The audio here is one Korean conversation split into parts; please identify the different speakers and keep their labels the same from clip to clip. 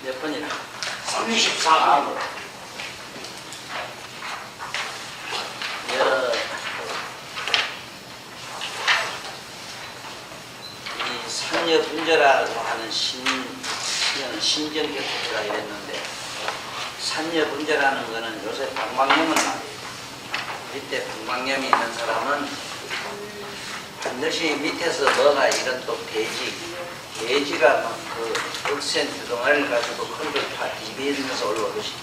Speaker 1: 몇 번이나?
Speaker 2: 34번.
Speaker 1: 이 산여분절하고 하는 신정격투라 이랬는데, 산여분절하는 거는 요새 방광염은 말이에요. 밑에 방광염이 있는 사람은 반드시 밑에서 뭐가 이런 또 돼지가 막 그 억센 두덩어리를 가지고 큰걸 디비면서 올라오듯이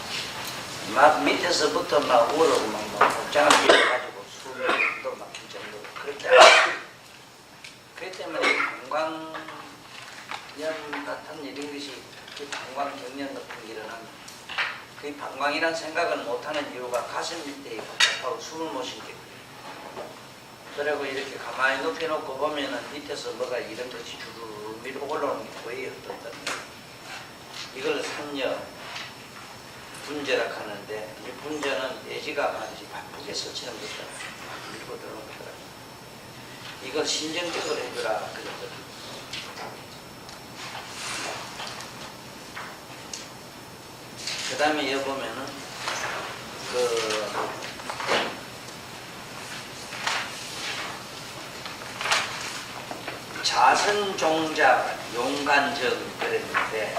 Speaker 1: 막 밑에서부터 막 우르고 막 복장을 밀어가지고 숨도 막힐 정도로 그렇게 그렇기 때문에 방광염 같은 이런 것이 그 방광경련 같은 게 일어납니다. 그 방광이란 생각을 못하는 이유가 가슴 밑에 복잡하고 숨을 못 쉬게 그리고 이렇게 가만히 눕혀놓고 보면은 밑에서 뭐가 이런 것이 주르르 밀어 올라오는 게 보여요. 이걸 산여 분절학 하는데 이 분절은 돼지가 반드시 바쁘게 설치는 것이다. 밀고 들어오는 거다. 이걸 신정적으로 해주라 그랬거든. 그 다음에 여기 보면은 자선종자 용간적 그랬는데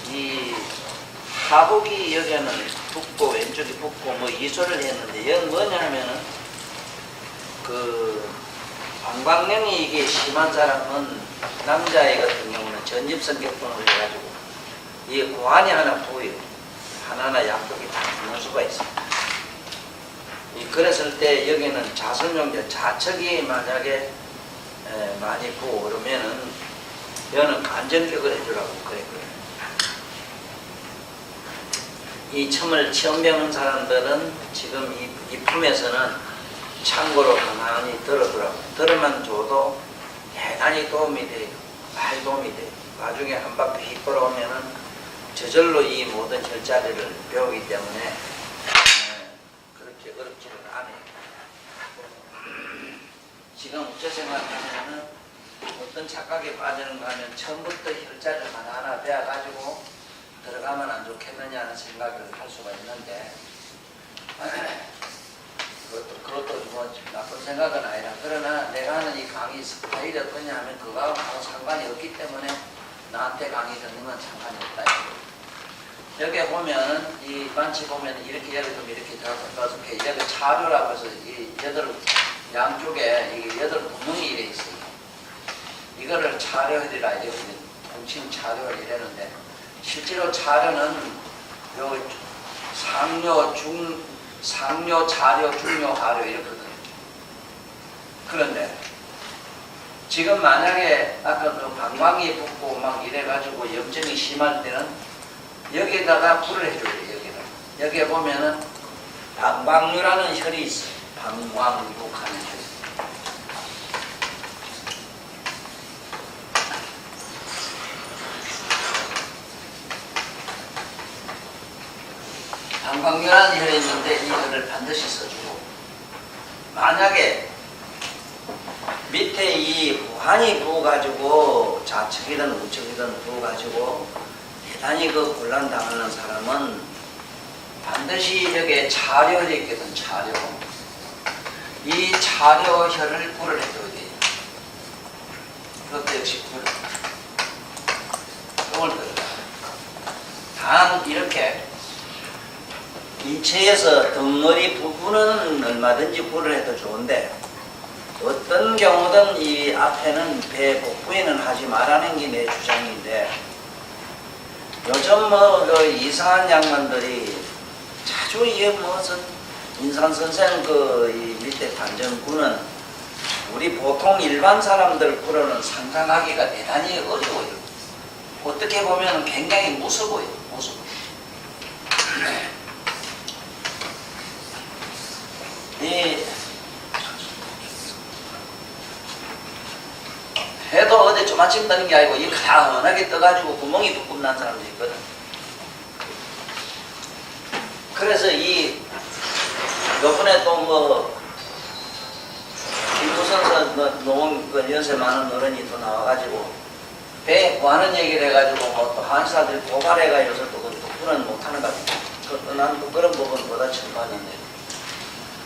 Speaker 1: 이 하복이 여기는 붓고 왼쪽이 붓고 뭐 이소를 했는데 여기 뭐냐면은 그 방광염이 이게 심한 사람은 남자애 같은 경우는 전립선격분을 해가지고 이게 고환이 하나 보여 하나하나 양쪽이 다 붙는 수가 있습니다. 그랬을 때 여기는 자선종자 자척이 만약에 많이 부어 오르면은 여기는 간전격을 해주라고 그랬거든요. 이 첨을 처음 배우는 사람들은 지금 이 품에서는 참고로 가만히 들어두라고 들으면 줘도 대단히 도움이 돼요. 많이 도움이 돼요. 나중에 한 바퀴 휙 돌아오면은 저절로 이 모든 혈자리를 배우기 때문에 그렇게 어렵지는 않아요. 지금 어째 생각하면은 어떤 착각에 빠지는가 하면 처음부터 혈자리를 하나하나 배워가지고 들어가면 안 좋겠느냐는 생각을 할 수가 있는데 그것도 뭐 나쁜 생각은 아니라 그러나 내가 하는 이 강의 스타일이 어떠냐 하면 그거하고 상관이 없기 때문에 나한테 강의 듣는 건 상관이 없다. 여기 보면은 이 반치 보면 이렇게 예를 들면 이렇게 다섯 개 여기 차류라고 해서 이 여덟 양쪽에 이 여덟 구멍이 이래 있어요. 이거를 차류이라 이렇게 동칭 차류 이래는데 실제로 차류는 요 상뇨, 자료, 중뇨, 하료 이렇거든요. 그런데 지금 만약에 아까 그 방광이 붓고 막 이래가지고 염증이 심할 때는 여기에다가 불을 해줘야 돼요. 여기에 보면은 방광류라는 혈이 있어요. 방광육하는 혈. 방광류라는 혈이 있는데 이 혈을 반드시 써주고 만약에 밑에 이 무한히 부어가지고 좌측이든 우측이든 부어가지고 대단히 그 곤란당하는 사람은 반드시 여기에 차려져 있거든. 차려. 이 차려혈을 불을 해줘야 돼요. 그것도 역시 불. 이걸 들어가. 단 이렇게 인체에서 덩어리 부분은 얼마든지 불을 해도 좋은데 어떤 경우든 이 앞에는 배 복부에는 하지 말라는 게 내 주장인데 요즘 뭐 그 이상한 양반들이 자주 이게 무슨 인산선생 그 이 밑에 단전구는 우리 보통 일반 사람들 불어는 상상하기가 대단히 어려워요. 어떻게 보면 굉장히 무서워요. 이 해도 어디 조마침 떠는 게 아니고 이 가만하게 떠가지고 구멍이 뚝뚝 난 사람도 있거든. 그래서 이 요번에 또 뭐 김무선 농원 그 연세 많은 어른이 또 나와가지고 배 구하는 얘기를 해가지고 뭐 또 한사들이 고발해가지고 또 그런 못하는 것 같아. 난 또 그런 부분보다 처음 봤는데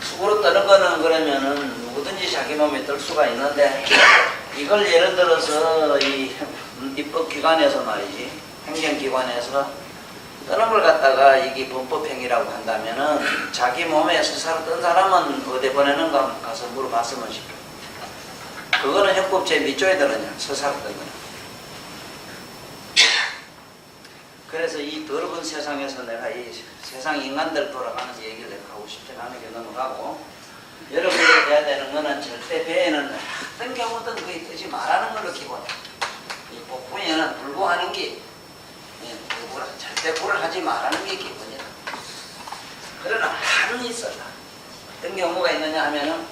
Speaker 1: 수고로 떠는 거는 그러면은 누구든지 자기 몸에 뜰 수가 있는데 이걸 예를 들어서 이 입법기관에서 말이지 행정기관에서 떠는 걸 갖다가 이게 범법행위라고 한다면은 자기 몸에 스스로 뜬 사람은 어디 보내는가 가서 물어봤으면 싶어. 그거는 형법제 밑조에 들었냐 스스로 뜬 거냐. 그래서 이 더러운 세상에서 내가 이 세상 인간들 돌아가는 얘기를 내가 하고 싶지 않은 게 넘어가고 여러분들이 해야 되는 거는 절대 배에는 어떤 경우든 거의 뜨지 말라는 걸로 기본이야. 이 복부에는 불구하는 게 절대 불을 하지 말라는 게 기본이다. 그러나 한이 있었다. 어떤 경우가 있느냐 하면은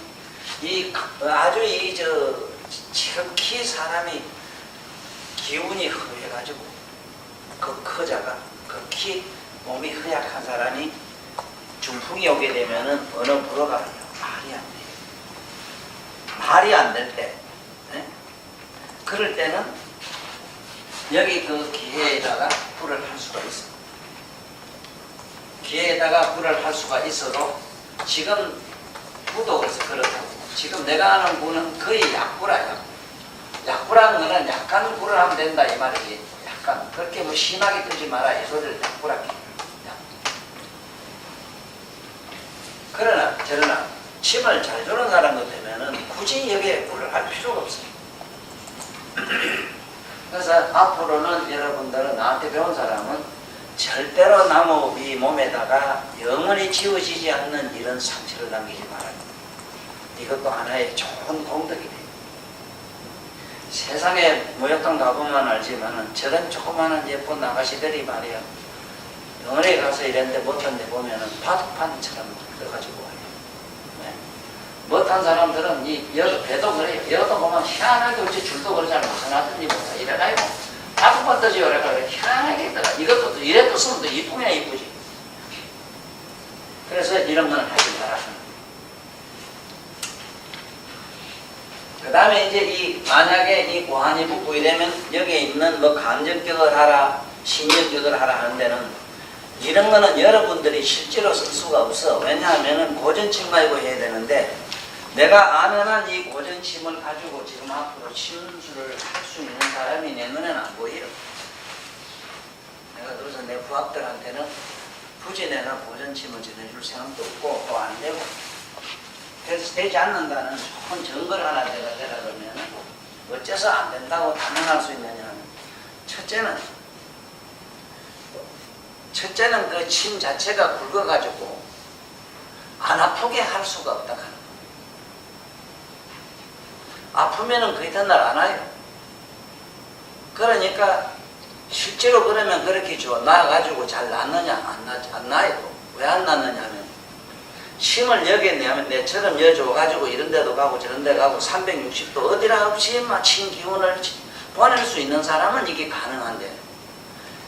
Speaker 1: 이 아주 지극히 사람이 기운이 허해가지고 그 커자가 극히 몸이 허약한 사람이 중풍이 오게 되면은 어느 부로 가면 말이 안 돼요. 말이 안 될 때, 그럴 때는 여기 그 기회에다가 불을 할 수가 있어. 기회에다가 불을 할 수가 있어도 지금 부도 그래서 그렇다고. 지금 내가 하는 불은 거의 약불이야. 약불한 거는 약간 불을 하면 된다 이 말이지. 약간 그렇게 뭐 심하게 뜨지 마라 이 소리를 약불하게. 그러나 침을 잘 주는 사람 같으면은 굳이 여기에 불을 할 필요가 없어요. 그래서 앞으로는 여러분들은 나한테 배운 사람은 절대로 나무 이 몸에다가 영원히 지워지지 않는 이런 상처를 남기지 말아요. 이것도 하나의 좋은 공덕이 돼요. 세상에 모욕탕 가보면 알지만은 저런 조그마한 예쁜 아가씨들이 말이야. 병원에 가서 이랬는데 못한 데 보면은 바둑판처럼 떠가지고 와요. 네. 못한 사람들은 배도 그래요. 여도 보면 희한하게 어찌 줄도 그러잖아. 하나든지 뭐다 이래가지고 바둑판 떠지 그래가지고 희한하게 떠가. 이것도 이래도 쓰면 또 이쁘냐 이쁘지. 그래서 이런 건 하지 마라. 그 다음에 이제 만약에 이 고환이 붙고 이러면 여기에 있는 뭐 감정격을 하라, 신경격을 하라 하는 데는 이런 거는 여러분들이 실제로 쓸 수가 없어. 왜냐하면은 고전침 가지고 해야 되는데 내가 아는 한 이 고전침을 가지고 지금 앞으로 침수를 할 수 있는 사람이 내 눈에는 안 보여. 내가 그래서 내 부학들한테는 굳이 내가 고전침을 전해줄 생각도 없고 또 안 되고 그래서 되지 않는다는 좋은 증거를 하나 내가 되라 그러면 어째서 안 된다고 단언할 수 있느냐 하면 첫째는 그 침 자체가 굵어가지고 안 아프게 할 수가 없다 하는 거예요. 아프면은 그 이튿날 안 와요. 그러니까 실제로 그러면 그렇게 나아가지고 잘 낫느냐 안 나요. 왜 안 낫느냐 하면 침을 여기에 내면 내처럼 여줘가지고 이런 데도 가고 저런 데 가고 360도 어디라 없이 침 기운을 보낼 수 있는 사람은 이게 가능한데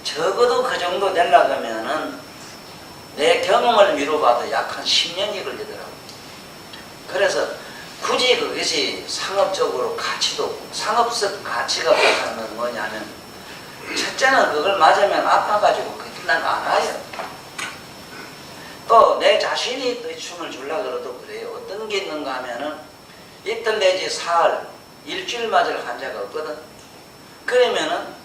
Speaker 1: 적어도 그 정도 되려면은 내 경험을 미뤄봐도 약 한 10년이 걸리더라고. 그래서 굳이 그것이 상업적으로 가치도 없고 상업적 가치가 없다는 건 뭐냐면 첫째는 그걸 맞으면 아파가지고 그 날 안 와요. 또 내 자신이 또 춤을 주려고 그래도 그래요. 어떤 게 있는가 하면은 이틀 내지 사흘, 일주일 맞을 환자가 없거든. 그러면은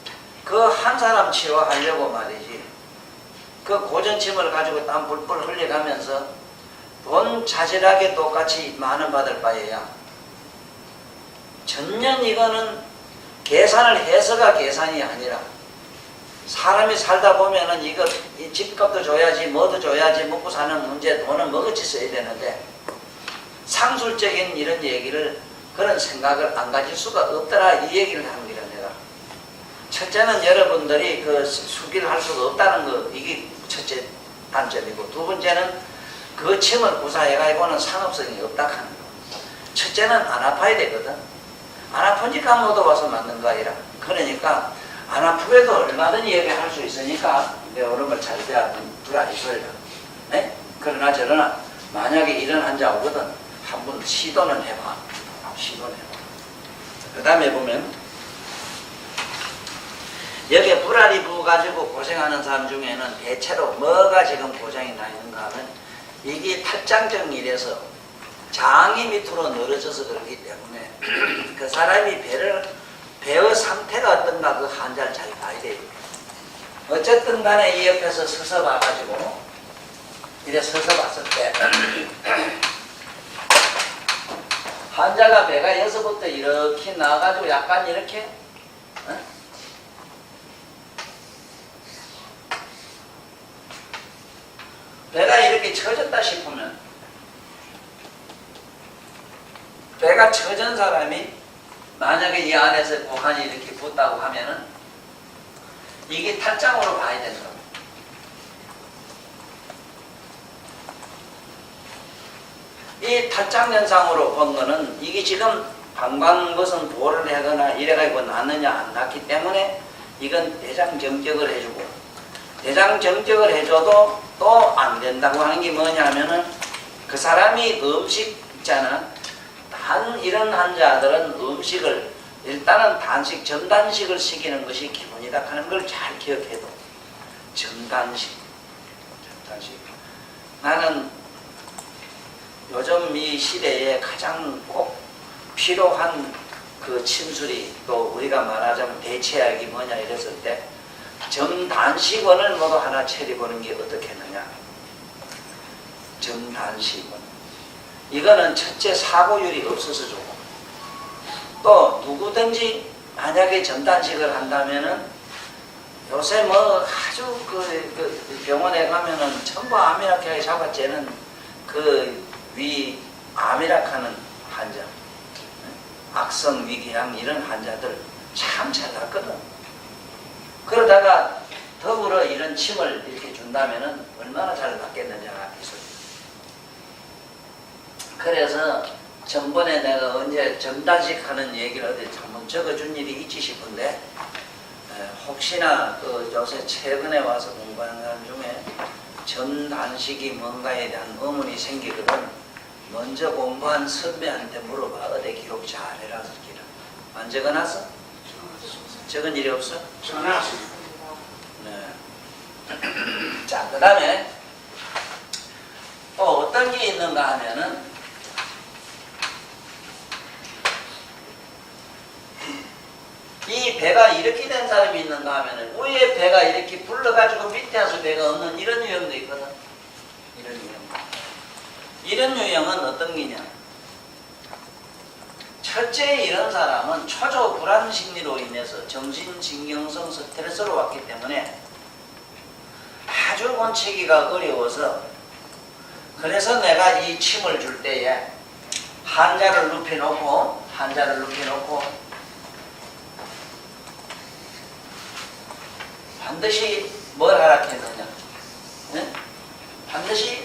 Speaker 1: 그 한 사람 치료하려고 말이지. 그 고전침을 가지고 땀 뿔뿔 흘려가면서 돈 자질하게 똑같이 만원 받을 바에야 전년 이거는 계산을 해서가 계산이 아니라 사람이 살다 보면은 이거 이 집값도 줘야지 뭐도 줘야지 먹고 사는 문제 돈은 먹어치 써야 되는데 상술적인 이런 얘기를 그런 생각을 안 가질 수가 없더라 이 얘기를 하는 거라 내가. 첫째는 여러분들이 그 수기를 할 수가 없다는 거 이게 첫째 단점이고, 두 번째는 그 침을 구사해가지고는 상업성이 없다 하는 거. 첫째는 안 아파야 되거든. 안 아프니까 모두 와서 맞는 거 아니라. 그러니까 안 아프게도 얼마든지 얘기할 수 있으니까 내 어른을 잘 대하는 불안이 걸려. 네? 그러나 저러나 만약에 이런 환자 오거든, 한번 시도는 해봐. 시도는 해봐. 그 다음에 보면 여기에 불알이 부어가지고 고생하는 사람 중에는 대체로 뭐가 지금 고장이 나 있는가 하면 이게 탈장증 이래서 장이 밑으로 늘어져서 그렇기 때문에 그 사람이 배의 상태가 어떤가 그 환자를 잘 봐야 돼요. 어쨌든 간에 이 옆에서 서서 봐가지고 이래 서서 봤을 때 환자가 배가 여기서부터 이렇게 나와가지고 약간 이렇게 배가 이렇게 처졌다 싶으면, 배가 처진 사람이 만약에 이 안에서 고환이 이렇게 붙다고 하면은 이게 탈장으로 봐야 되는 겁니다. 이 탈장 현상으로 본 거는 이게 지금 방광 것은 보호를 하거나 이래가지고 났느냐 안 났기 때문에 이건 대장 정적을 해주고, 대장 정적을 해줘도 또 안 된다고 하는 게 뭐냐면은 그 사람이 음식 있잖아. 이런 환자들은 음식을 일단은 단식, 전단식을 시키는 것이 기본이다 하는 걸 잘 기억해도. 전단식. 나는 요즘 이 시대에 가장 꼭 필요한 그 침술이, 또 우리가 말하자면 대체약이 뭐냐 이랬을 때 점단식원을 모두 하나 차려보는 게 어떻겠느냐. 점단식원. 이거는 첫째 사고율이 없어서 좋고, 또 누구든지 만약에 점단식을 한다면은 요새 뭐 아주 그 병원에 가면은 전부 암이라게 잡아째는 그 암이라하는 환자, 악성 위궤양 이런 환자들 참 잘 낫거든. 그러다가 더불어 이런 침을 이렇게 준다면은 얼마나 잘 낫겠느냐 이소리. 그래서 전번에 내가 언제 점단식 하는 얘기를 어디 한번 적어준 일이 있지 싶은데, 혹시나 그 요새 최근에 와서 공부하는 사람 중에 점단식이 뭔가에 대한 의문이 생기거든, 먼저 공부한 선배한테 물어봐. 어디 기록 잘해라. 안 적어놨어? 적은 일이 없어?
Speaker 2: 전화하십니다.
Speaker 1: 네. 자, 그 다음에 또 어떤 게 있는가 하면은 이 배가 이렇게 된 사람이 있는가 하면은 위에 배가 이렇게 불러가지고 밑에 와서 배가 없는 이런 유형도 있거든. 이런 유형. 이런 유형은 어떤 게냐? 첫째, 이런 사람은 초조 불안 심리로 인해서 정신신경성 스트레스로 왔기 때문에 아주 권치기가 어려워서, 그래서 내가 이 침을 줄 때에 환자를 눕혀놓고 반드시 뭘 하라 했느냐? 네? 반드시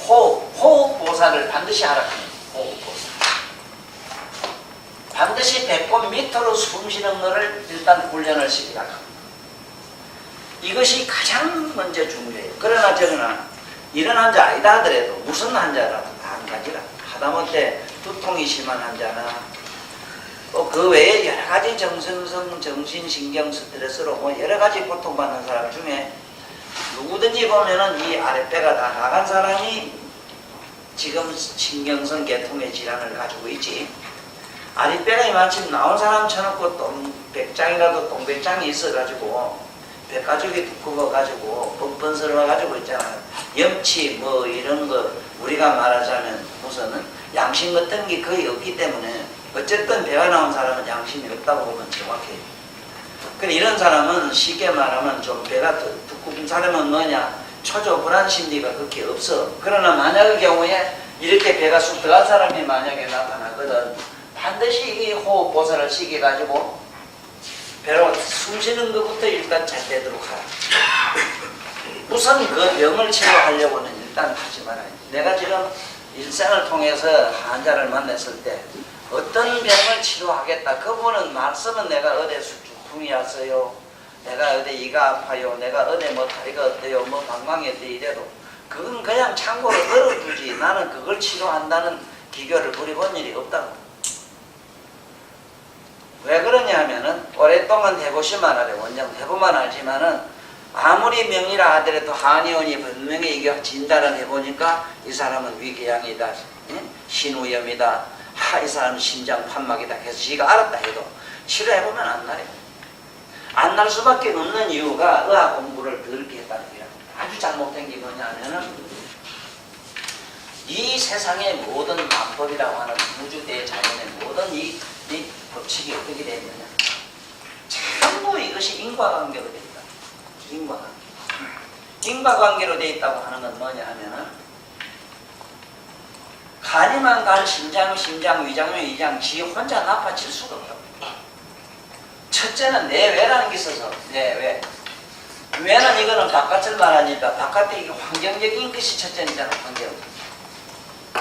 Speaker 1: 호흡보살을 반드시 하라 합니다. 호흡보살. 반드시 배꼽 밑으로 숨 쉬는 것을 일단 훈련을 시키라 합니다. 이것이 가장 먼저 중요해요. 그러나 이런 환자 아니다 하더라도 무슨 환자라도 다 한 가지라. 하다못해 두통이 심한 환자나 또 그 외에 여러 가지 정신성, 정신신경 스트레스로 뭐 여러 가지 고통받는 사람 중에 누구든지 보면은 이 아랫배가 다 나간 사람이 지금 신경성 계통의 질환을 가지고 있지. 아랫배가 이만큼 나온 사람 쳐놓고 똥백장이라도 똥백장이 있어가지고 배가죽이 두꺼워가지고 뻔뻔스러워가지고 있잖아. 염치 뭐 이런 거 우리가 말하자면 무슨 양심 같은 게 거의 없기 때문에 어쨌든 배가 나온 사람은 양심이 없다고 보면 정확해요. 그래 이런 사람은 쉽게 말하면 좀 배가 두꺼운 사람은 뭐냐? 초조 불안 심리가 그렇게 없어. 그러나 만약의 경우에 이렇게 배가 쑥 들어간 사람이 만약에 나타나거든, 반드시 이 호흡 보살을 시켜가지고 배로 숨 쉬는 것부터 일단 잘 되도록 하라. 우선 그 병을 치료하려고는 일단 하지 말아요. 내가 지금 일생을 통해서 환자를 만났을 때 어떤 병을 치료하겠다. 그분은 말씀은 내가 어디 수축풍이 왔어요. 내가 어디 이가 아파요. 내가 어디 뭐 다리가 어때요. 뭐 방광이 어때 이래도 그건 그냥 참고로 들어두지. 나는 그걸 치료한다는 기교를 부려본 일이 없다고. 왜 그러냐 하면은 오랫동안 해보시면 알아요. 원장 해보면 알지만은 아무리 명의라 하더라도 한의원이 분명히 이게 진단을 해보니까 이 사람은 위궤양이다. 신우염이다. 이 사람은 심장 판막이다. 그래서 지가 알았다 해도 치료해보면 안 나요. 안 날 수밖에 없는 이유가 의학 공부를 더럽게 했다는 거야. 아주 잘못된 게 뭐냐 하면은 이 세상의 모든 만법이라고 하는 우주대 자연의 모든 이 법칙이 어떻게 되어 있느냐. 전부 이것이 인과관계로 되어 있다. 인과관계. 인과관계로 되어 있다고 하는 건 뭐냐 하면은 간이만 간, 심장이 심장, 위장이 위장, 지 혼자 나빠질 수가 없다. 첫째는 내외라는 게 있어서 내외. 외는 이거는 바깥을 말하니까 바깥에 이게 환경적인 것이 첫째이잖아. 환경.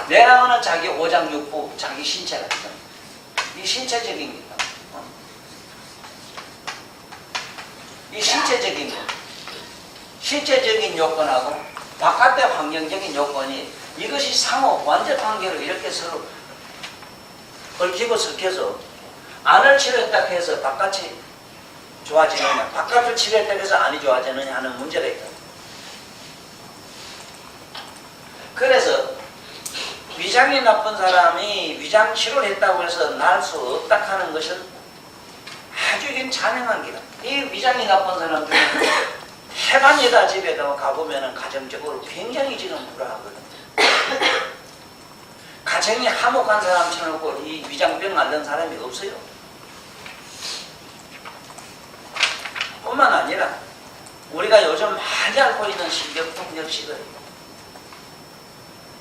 Speaker 1: 내랑은 자기 오장육부, 자기 신체가 있다. 이 신체적인 게 있다. 이 신체적인 거. 신체적인 요건하고 바깥의 환경적인 요건이 이것이 상호 완전 관계로 이렇게 서로 얽히고 섞여서 안을 치료했다 해서 바깥이 좋아지느냐, 바깥을 치료했다 해서 안이 좋아지느냐 하는 문제가 있다. 그래서 위장이 나쁜 사람이 위장 치료를 했다고 해서 날 수 없다 하는 것은 아주 이건 잔인한 기라. 이 위장이 나쁜 사람들은 해반에다 집에 가보면은 가정적으로 굉장히 지금 불화하거든. 가정이 화목한 사람 쳐놓고 이 위장병 앓는 사람이 없어요. 뿐만 아니라 우리가 요즘 많이 앓고 있는 신경통 역시도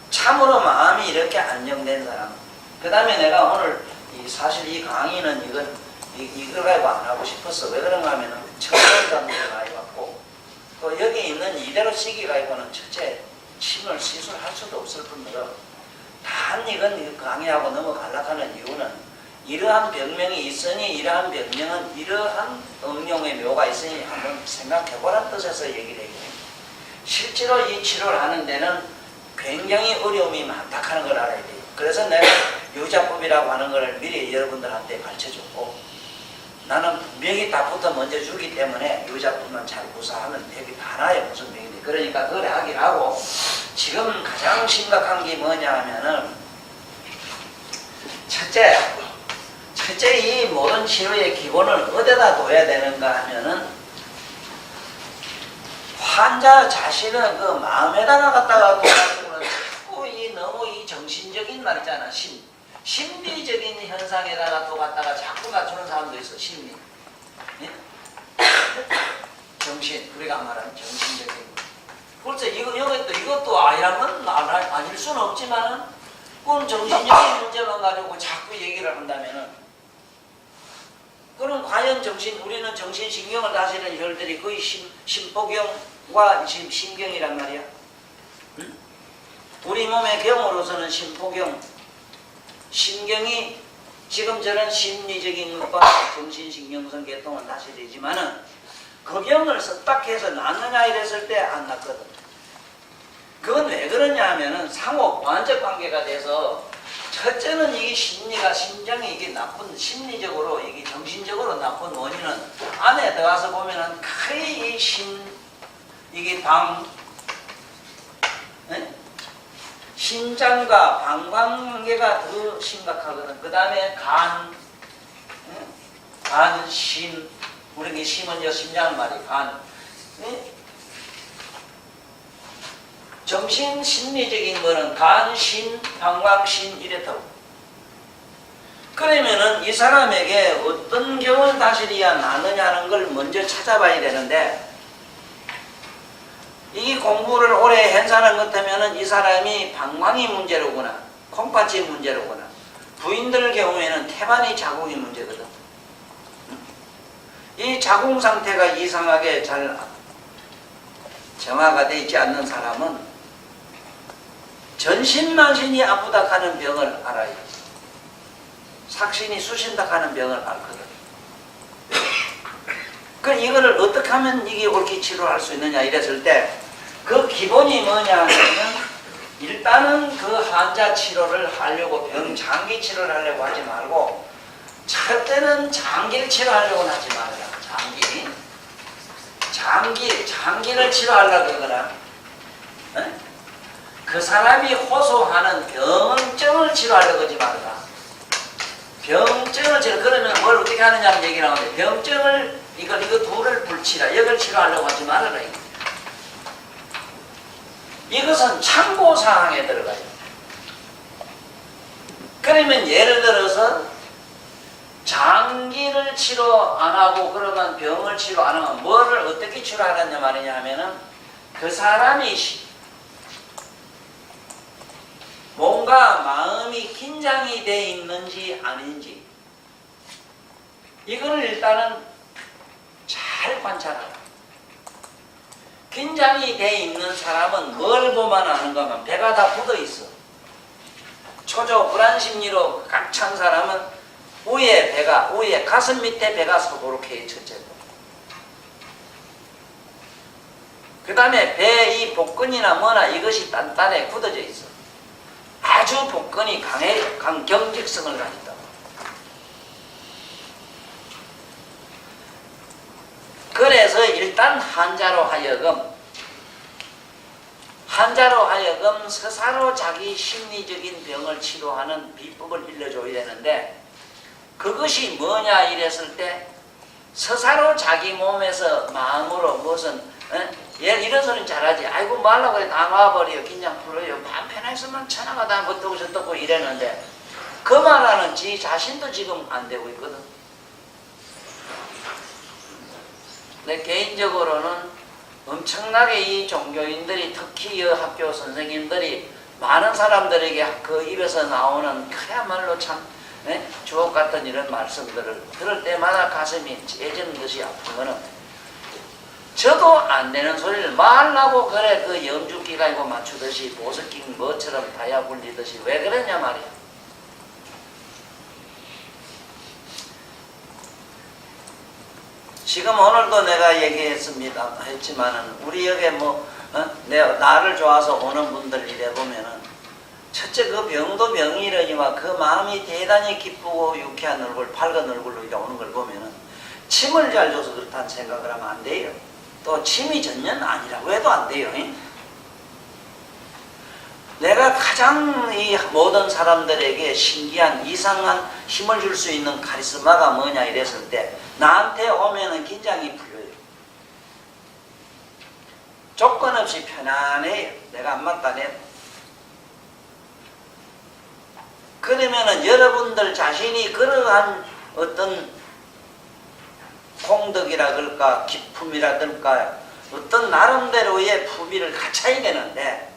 Speaker 1: 참으로 마음이 이렇게 안정된 사람. 그 다음에 내가 오늘 사실 이 강의는 이걸 가지고 안 하고 싶었어. 왜 그런가 하면은 청소년들이 많이 왔고 또 여기 있는 이대로 시기 가지고는 첫째 침을 시술할 수도 없을 뿐더러 단 이건 강의하고 넘어가려고 하는 이유는 이러한 병명이 있으니 이러한 병명은 이러한 응용의 묘가 있으니 한번 생각해보라는 뜻에서 얘기를 해요. 실제로 이 치료를 하는 데는 굉장히 어려움이 많다 하는 걸 알아야 돼요. 그래서 내가 유자법이라고 하는 걸 미리 여러분들한테 가르쳐줬고 나는 분명히 답부터 먼저 주기 때문에 유자법만 잘 구사하면 병이 다 나요. 무슨 병인데. 그러니까 그걸 하긴 하고 지금 가장 심각한 게 뭐냐 하면은 첫째 이 모든 치료의 기본을 어디다 둬야 되는가 하면은 환자 자신은 그 마음에다가 갖다가 둬가지고는 자꾸 너무 이 정신적인 말 있잖아. 심리적인 현상에다가 또 갖다가 자꾸 맞추는 사람도 있어. 심리. 예? 정신. 우리가 말하는 정신적인. 그렇죠. 이것도 아니란 건 아닐 수는 없지만은 그건 정신적인 문제만 가지고 자꾸 얘기를 한다면은 그럼 과연 우리는 정신신경을 다스리는 혈들이 거의 심포경과 지금 신경이란 말이야. 응? 우리 몸의 경으로서는 심포경, 신경이 지금 저런 심리적인 것과 정신신경성 계통은 다스리지만은 그 병을 썩박해서 낫느냐 이랬을 때 안 낫거든. 그건 왜 그러냐 하면은 상호 보완적 관계가 돼서 첫째는 이게 심장이 이게 나쁜, 심리적으로, 이게 정신적으로 나쁜 원인은 안에 들어가서 보면은 거의 이게 심장과 방광 관계가 더 심각하거든. 그 다음에 심, 우리 심은 심장은 말이에요. 정신 심리적인 거는 간, 심, 방광, 심 이랬다고. 그러면은 이 사람에게 어떤 경을 다스려야 나느냐는 걸 먼저 찾아봐야 되는데 이 공부를 오래 한사람 같으면은 이 사람이 방광이 문제로구나, 콩팥이 문제로구나. 부인들 경우에는 태반이 자궁이 문제거든. 이 자궁 상태가 이상하게 잘 정화가 되어 있지 않는 사람은 전신만신이 아프다 하는 병을 알아요. 삭신이 쑤신다 하는 병을 알거든. 그 이거를 어떻게 하면 이게 옳게 치료할 수 있느냐 이랬을 때 그 기본이 뭐냐 하면 일단은 그 환자 치료를 하려고 장기 치료를 하려고 하지 말고 첫째는 장기를 치료하려고 하지 말아라. 장기를 치료하려고 그러거나 그 사람이 호소하는 병증을 치료하려고 하지 말아라. 병증을 그러면 뭘 어떻게 하느냐는 얘기를 하는데 병증을 이거 둘을 불치라. 이걸 치료하려고 하지 말아라. 이것은 참고사항에 들어가요. 그러면 예를 들어서 장기를 치료 안 하고 그러면 병을 치료 안 하면 뭐를 어떻게 치료하느냐 말이냐 하면은 그 사람이 뭔가 마음이 긴장이 돼 있는지 아닌지 이거를 일단은 잘 관찰하라. 긴장이 돼 있는 사람은 뭘 보면 아는가 하면 배가 다 굳어 있어. 초조 불안심리로 꽉 찬 사람은 위에 가슴 밑에 배가 서부룩해 첫째로. 그 다음에 배 이 복근이나 뭐나 이것이 단단해 굳어져 있어. 아주 복근이 경직성을 가진다. 그래서 일단 환자로 하여금 스스로 자기 심리적인 병을 치료하는 비법을 일러줘야 되는데 그것이 뭐냐 이랬을 때 스스로 자기 몸에서 마음으로 무슨 이런 소리는 잘하지. 아이고 말라고 그래 다 놔버려. 긴장 풀어요. 마음 편했으면 천하가 다 어떻고 저떻고 이랬는데 그 말하는 지 자신도 지금 안 되고 있거든. 내 개인적으로는 엄청나게 이 종교인들이 특히 이 학교 선생님들이 많은 사람들에게 그 입에서 나오는 그야말로 참 주옥 같은 이런 말씀들을 들을 때마다 가슴이 째지는 듯이 아픈 거는 저도 안 되는 소리를 말라고 그래 그 염주기가 이거 맞추듯이 보석기 뭐처럼 다야 굴리듯이 왜 그러냐 말이야. 지금 오늘도 내가 했지만은 우리 여기 나를 좋아서 오는 분들 이래 보면은 첫째 그 병도 병이라지만 그 마음이 대단히 기쁘고 유쾌한 얼굴, 밝은 얼굴로 이렇게 오는 걸 보면은 침을 잘 줘서 그렇다는 생각을 하면 안 돼요. 또 침이 전혀 아니라고 해도 안 돼요. 내가 가장 이 모든 사람들에게 신기한 이상한 힘을 줄 수 있는 카리스마가 뭐냐 이랬을 때 나한테 오면은 긴장이 풀려요. 조건 없이 편안해요. 내가 안 맞다네. 그러면은 여러분들 자신이 그러한 어떤 공덕이라 그럴까 기품이라 그럴까 어떤 나름대로의 품위를 갖춰야 되는데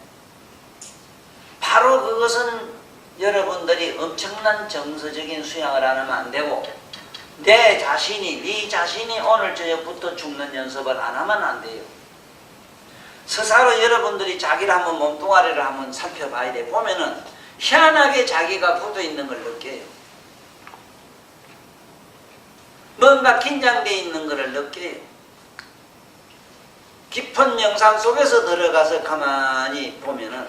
Speaker 1: 바로 그것은 여러분들이 엄청난 정서적인 수양을 안 하면 안 되고 네 자신이 오늘 저녁부터 죽는 연습을 안 하면 안 돼요. 스스로 여러분들이 자기를 한번 몸뚱아리를 한번 살펴봐야 돼. 보면은 희한하게 자기가 굳어 있는 걸 느껴요. 뭔가 긴장되어 있는 것을 느껴요. 깊은 명상 속에서 들어가서 가만히 보면은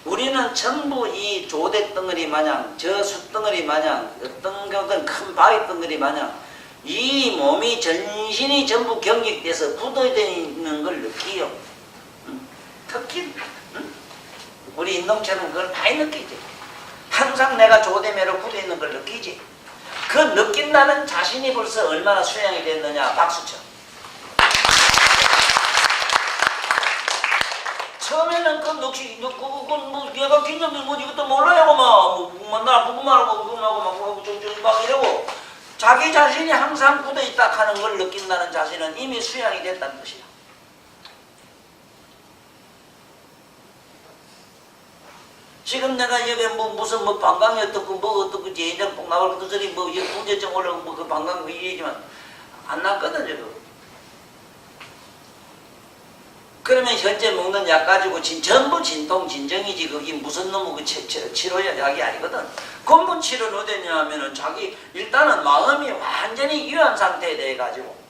Speaker 1: 우리는 전부 이 조대 덩어리 마냥 저 숯덩어리 마냥 어떤 큰 바위 덩어리 마냥 이 몸이 전신이 전부 경직돼서 굳어 있는 걸 느끼요. 특히 우리 인동체는 그걸 많이 느끼지. 항상 내가 조대매로 굳어 있는 걸 느끼지. 그 느낀다는 자신이 벌써 얼마나 수양이 됐느냐 박수쳐. 처음에는 얘가 긴장된 뭐 이것도 몰라요 나 아프구만 하고 그거하고 막 이러고 자기 자신이 항상 굳어 있다 하는 걸 느낀다는 자신은 이미 수양이 됐다는 뜻이야. 지금 내가 여기 무슨 방광이 어떻고 어떻고 제인장 뽕 나올 것도 저리 문제점 올라오고 그 방광 얘기지만 안 낫거든 지금. 그러면 현재 먹는 약 가지고 전부 진통 진정이지 그게 무슨 놈의 그 치료약이 아니거든. 근본 치료는 어디냐 하면은 자기 일단은 마음이 완전히 유한 상태에 대해 가지고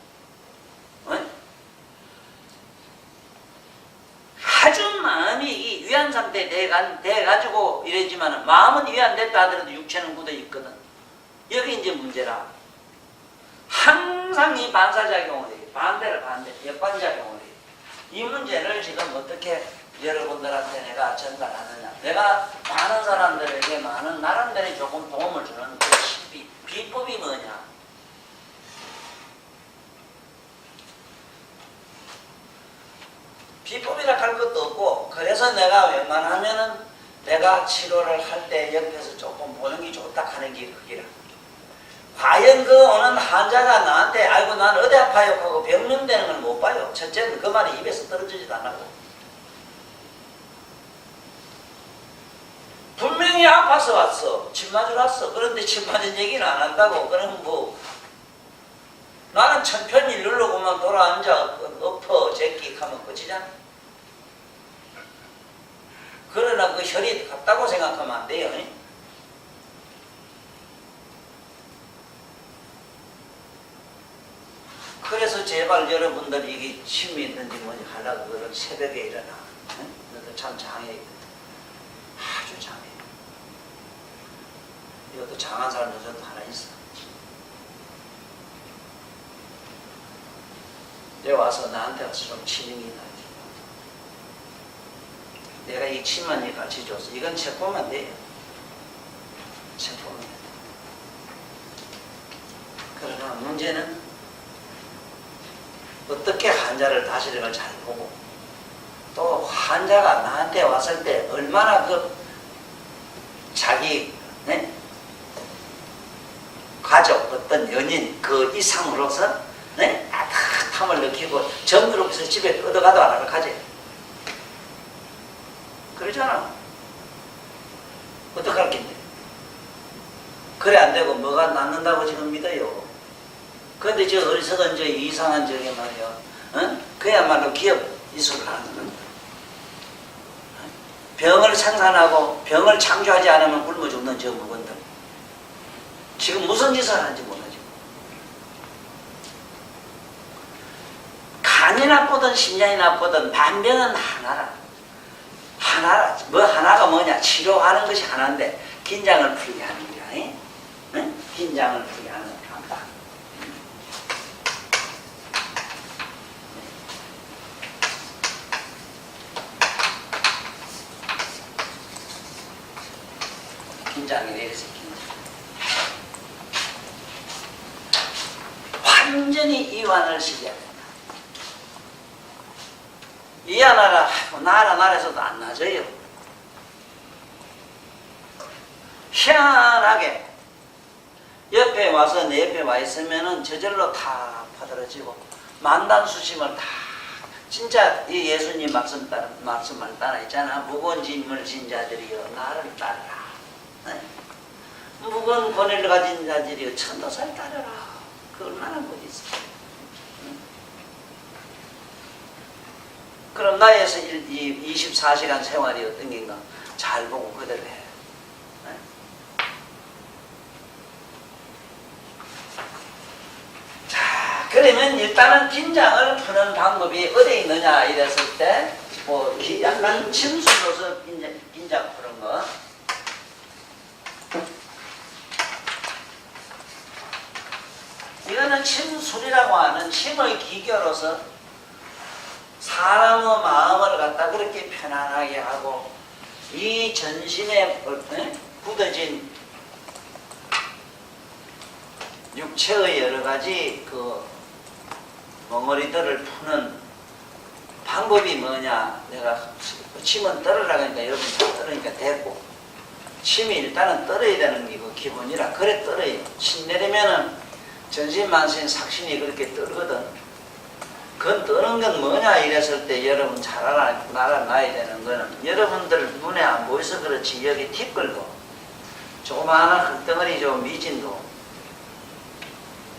Speaker 1: 아주 마음이 이 유한 상태에 대해 가지고 이러지만은 마음은 유한됐다 하더라도 육체는 굳어 있거든. 여기 이제 문제라. 항상 이 반사작용을 해. 반대를 반대, 역반작용을 해. 이 문제를 지금 어떻게 여러분들한테 내가 전달하느냐. 내가 많은 사람들에게 많은 나름대로 조금 도움을 주는 그 비법이 뭐냐. 비법이라 할 것도 없고, 그래서 내가 웬만하면은 내가 치료를 할 때 옆에서 조금 보는 게 좋다 하는 게 그기라. 과연 그 오는 환자가 나한테 아이고 난 어디 아파요 하고 병명되는 걸 못 봐요. 첫째는 그 말이 입에서 떨어지지도 않고 분명히 아파서 왔어. 침 맞으러 왔어. 그런데 침 맞은 얘기는 안 한다고. 그러면 뭐 나는 천편히 누르고만 돌아앉아 엎어 제끼 하면 끝이잖아. 그러나 그 혈이 같다고 생각하면 안 돼요. 그래서 제발 여러분들 이게 침이 있는지 뭐지 하려고 그런 새벽에 일어나. 너도 참 장애거든. 아주 장애. 이것도 장한 사람 여자도 하나 있어. 내가 와서 나한테 와서 좀 치능이 나지. 내가 이 침만 같이 줬어. 이건 책 보면 돼요. 책 보면 돼. 그러나 문제는 어떻게 환자를 다스리는 잘 보고 또 환자가 나한테 왔을 때 얼마나 그 자기 가족 어떤 연인 그 이상으로서 따뜻함을 느끼고 정그룹에서 집에 얻어가도 안 하고 가지. 그러잖아. 어떡할 낀데. 그래 안 되고 뭐가 낫는다고 지금 믿어요. 그런데 저 어리석은 저 이상한 저게 말이야. 그야말로 기업 이수를 하는 겁니다. 병을 생산하고 병을 창조하지 않으면 굶어 죽는 저 무건들. 지금 무슨 짓을 하는지 모르지. 간이 나쁘든 심장이 나쁘든 반병은 하나라. 하나가 뭐냐. 치료하는 것이 하나인데 긴장을 풀게 하는 거야. 긴장을 풀게 하는 거야. 긴장이 내려서 완전히 이완을 시켜야 된다. 이완하라 나라에서도 안 나져요. 희한하게 옆에 와서 내 옆에 와 있으면은 저절로 다 퍼들어지고 만단수심을 다 진짜 이 예수님 말씀을 따라 있잖아. 무거운 짐을 진 자들이여 나를 따르라. 무거운 권위를 가진 자들이여 천도살 따르라. 그 얼마나 못 있어. 그럼 나에서 24시간 생활이 어떤 게인가 잘 보고 그대로 해. 자, 그러면 일단은 긴장을 푸는 방법이 어디에 있느냐 이랬을 때 뭐 약간 침술로서 긴장 푸는 거. 이거는 침술이라고 하는 침의 기교로서 사람의 마음을 갖다 그렇게 편안하게 하고 이 전신에 굳어진 육체의 여러 가지 그 멍어리들을 푸는 방법이 뭐냐. 내가 침은 떨으라 그러니까 여러분 다 떨으니까 됐고 침이 일단은 떨어야 되는 게 그 기본이라 그래 떨어요. 침 내리면은 전신만신 삭신이 그렇게 떨거든. 그건 떠는 건 뭐냐 이랬을 때 여러분 잘 알아놔야 되는 거는 여러분들 눈에 안 보여서 그렇지 여기 티끌도 조그마한 흙덩어리 좀 미진도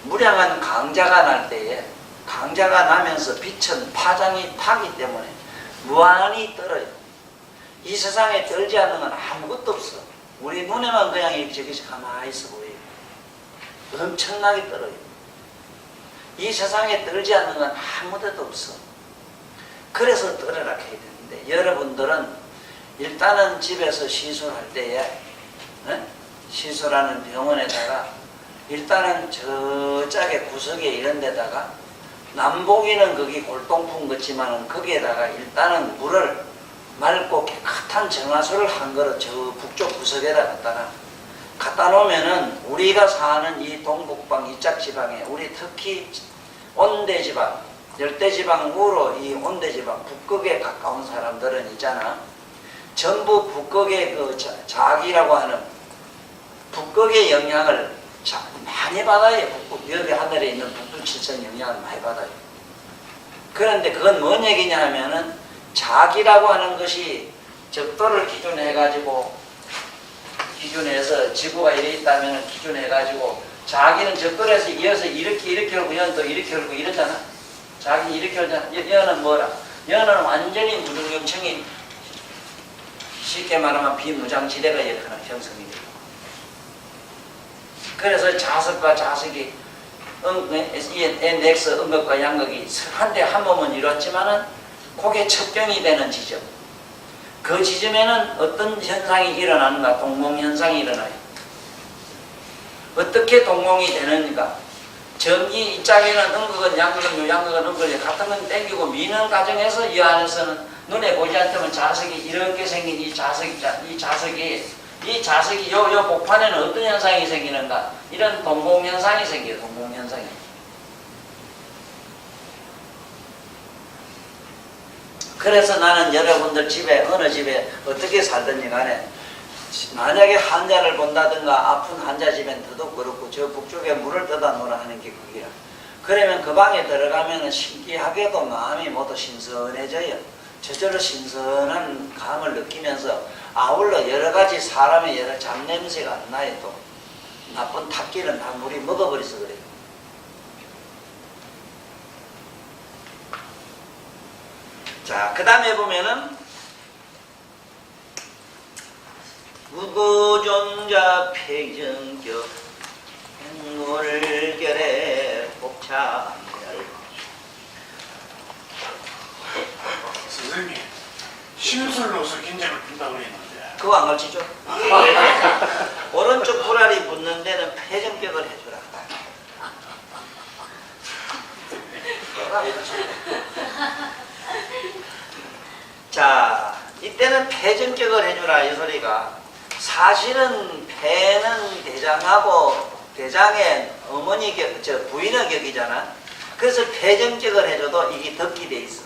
Speaker 1: 무량한 강자가 날 때에 강자가 나면서 빛은 파장이 타기 때문에 무한히 떨어요. 이 세상에 떨지 않는 건 아무것도 없어. 우리 눈에만 그냥 저기서 가만히 있어 보여요. 엄청나게 떨어요. 이 세상에 떨지 않는 건 아무데도 없어. 그래서 떨어라 해야 되는데 여러분들은 일단은 집에서 시술할 때에 시술하는 병원에다가 일단은 저짝에 구석에 이런 데다가 남보기는 거기 골동품 같지만은 거기에다가 일단은 물을 맑고 깨끗한 정화수를 한 그릇 저 북쪽 구석에다 갖다 놓으면은 우리가 사는 이 동북방 이짝 지방에 우리 특히 온대지방 열대지방으로 이 온대지방 북극에 가까운 사람들은 있잖아. 전부 북극의 그 자기라고 하는 북극의 영향을 많이 받아요. 북극 여기 하늘에 있는 북두칠성 영향을 많이 받아요. 그런데 그건 뭔 얘기냐 하면은 자기라고 하는 것이 적도를 기준해가지고 기준해서 지구가 이래 있다면 기준해가지고 자기는 적도에서 이어서 이렇게 흘고 얘는 또 이렇게 흘고 이러잖아. 자기는 이렇게 흘잖아. 얘는 뭐라? 얘는 완전히 무중력층이 쉽게 말하면 비무장지대가 일어나는 형성이 돼요. 그래서 자석과 자석이 NX 음극과 양극이 한데 한 몸은 이뤘지만은 그게 첩경이 되는 지점. 그 지점에는 어떤 현상이 일어나는가? 동공현상이 일어나요. 어떻게 동공이 되는가? 전기 이 짝에는 음극은 양극은 양극은 음극이 같은 건 땡기고 미는 과정에서 이 안에서는 눈에 보지 않다면 자석이 이렇게 생긴 이 자석이 요 복판에는 어떤 현상이 생기는가? 이런 동공현상이 생겨요. 동공현상이. 그래서 나는 여러분들 집에 어느 집에 어떻게 살든지 간에 만약에 환자를 본다든가 아픈 환자 집엔 더더욱 그렇고 저 북쪽에 물을 떠다 놓으라 하는 게 그기라. 그러면 그 방에 들어가면 신기하게도 마음이 모두 신선해져요. 저절로 신선한 감을 느끼면서 아울러 여러 가지 사람의 여러 잡냄새가 안 나요. 또 나쁜 탁기는 다 물이 먹어버려서 그래요. 자, 그 다음에 보면은 무고존자 폐정격 물결에 복참멸.
Speaker 2: 선생님, 심술로서 긴장을 푼다고 했는데
Speaker 1: 그거 안 가르치죠? 오른쪽 불알이 붙는 데는 폐정격을 해주라. 자, 이때는 폐정격을 해주라 이 소리가 사실은 폐는 대장하고 대장의 어머니 격, 부인의 격이잖아. 그래서 폐정격을 해줘도 이게 덮게 돼 있어.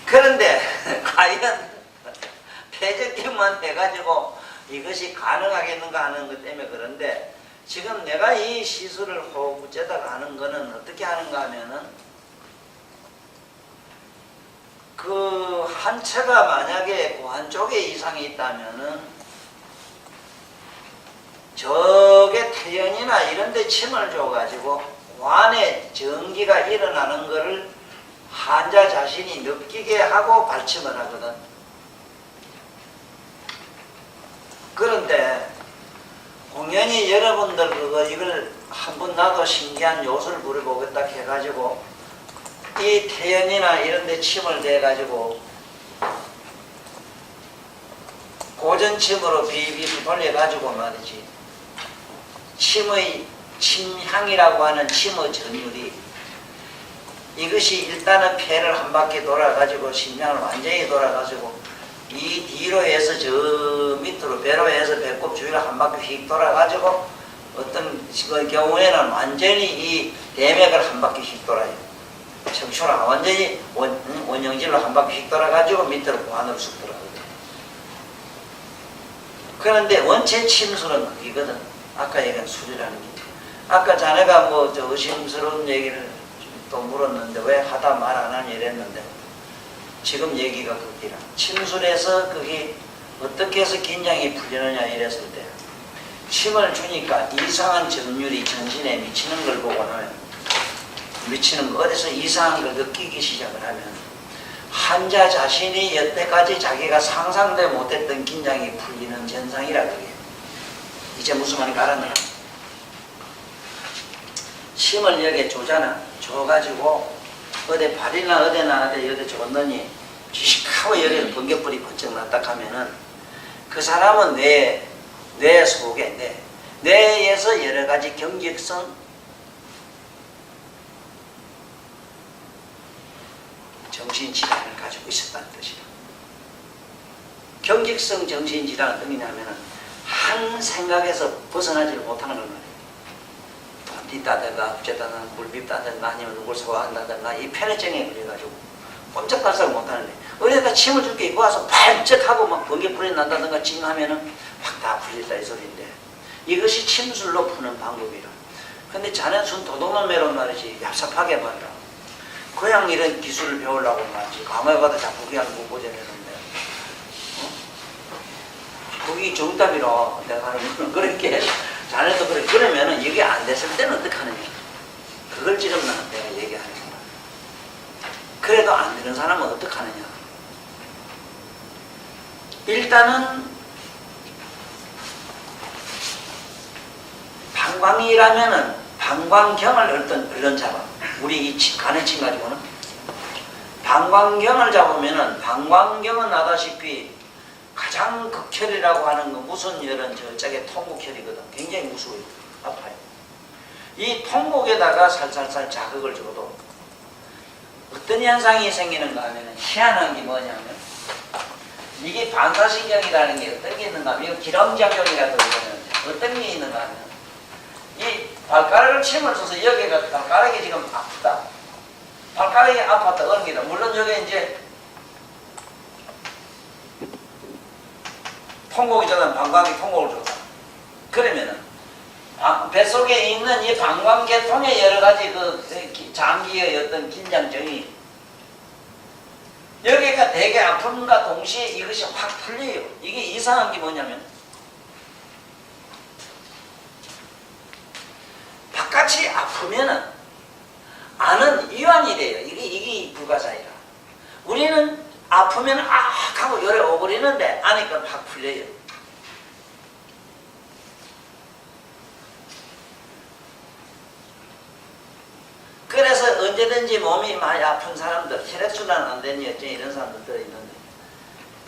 Speaker 1: 그런데 과연 폐정격만 해가지고 이것이 가능하겠는가 하는 것 때문에 그런데 지금 내가 이 시술을 호흡제다가 하는 거는 어떻게 하는가 하면은 그 한체가 만약에 그 한쪽에 이상이 있다면은 저게 태연이나 이런 데 침을 줘가지고 그 안에 전기가 일어나는 거를 환자 자신이 느끼게 하고 발침을 하거든. 그런데 공연히 여러분들 이걸 한번 나도 신기한 요소를 부려보겠다 해가지고 이 태연이나 이런 데 침을 대가지고 고전침으로 비비비 돌려가지고 말이지 침의 침향이라고 하는 침의 전율이 이것이 일단은 폐를 한 바퀴 돌아가지고 심장을 완전히 돌아가지고 이 뒤로 해서 저 밑으로 배로 해서 배꼽 주위로 한 바퀴 휙 돌아가지고 어떤 경우에는 완전히 이 대맥을 한 바퀴 휙 돌아요. 청춘아 완전히 원형질로 한 바퀴 휙 돌아가지고 밑으로 안으로 쑥 들어가거든. 그런데 원체 침술은 그기거든. 아까 얘기한 술이라는 게. 아까 자네가 뭐 저 의심스러운 얘기를 또 물었는데 왜 하다 말 안 하니 이랬는데 지금 얘기가 그기라. 침술에서 그게
Speaker 3: 어떻게 해서 긴장이 풀리느냐 이랬을 때 침을 주니까 이상한 전율이 전신에 미치는 걸 보고는 미치는 거 어디서 이상한 걸 느끼기 시작을 하면 환자 자신이 여태까지 자기가 상상도 못했던 긴장이 풀리는 현상이라 그래요. 이제 무슨 말인가 알았나요? 침을 여기에 조잖아. 줘가지고 어디 발이나 어디나 어디 줬더니 지식하고 여기에 번개불이 번쩍 났다 하면은 그 사람은 뇌 속에 뇌에서 여러 가지 경직성 정신질환을 가지고 있었다는 뜻이다. 경직성 정신질환은 뭐냐면은 한 생각에서 벗어나지를 못하는 걸 말이에요. 돈 뒷다든가 어쨌든 물 밉다든가 아니면 누굴 소화한다든가 이 편해증에 걸려가지고 꼼짝달싹을 못하는데 어디다 침을 줄게 입고 와서 발쩍하고 막 번개불이 난다든가 찡하면은 확 다 풀린다 이 소리인데 이것이 침술로 푸는 방법이라. 근데 자네 순 도둑놈매로 말이지 얍삽하게 말이라. 그냥 이런 기술을 배우려고 말이지 감옥에 가도 자꾸 그냥 공부되는데 그게 정답이라 내가 하는 거는 그렇게 자네도 그래. 그러면은 이게 안 됐을 때는 어떡하느냐. 그걸 지금 내가 얘기하는 거야. 그래도 안 되는 사람은 어떡하느냐. 일단은 방광이라면은 방광경을 얼른 잡아. 우리 이 간의 침 가지고는 방광경을 잡으면은 방광경은 아다시피 가장 극혈이라고 하는 거 무슨 열은 저쪽에 통곡혈이거든. 굉장히 무서워요. 아파요. 이 통곡에다가 살살살 자극을 줘도 어떤 현상이 생기는가 하면 희한한 게 뭐냐면 이게 반사신경이라는 게 어떤 게 있는가 하면 이거 기름작용이라고 그러는데 어떤 게 있는가 하면 이 발가락을 침을 써서 여기가 발가락이 지금 아프다. 발가락이 아팠다. 어느 게다. 물론 여기 이제 통곡이잖아. 방광이 통곡을 줬다. 그러면은 뱃속에 있는 이 방광계통의 여러 가지 그 장기의 어떤 긴장증이 여기가 되게 아픔과 동시에 이것이 확 풀려요. 이게 이상한 게 뭐냐면 바깥이 아프면은 안은 이완이래요. 이게 불가사의라. 우리는 아프면 하고 열에 오버리는데 안이니까 확 풀려요. 그래서 언제든지 몸이 많이 아픈 사람들, 혈액순환 안 되는 여전 이런 사람들 들어있는데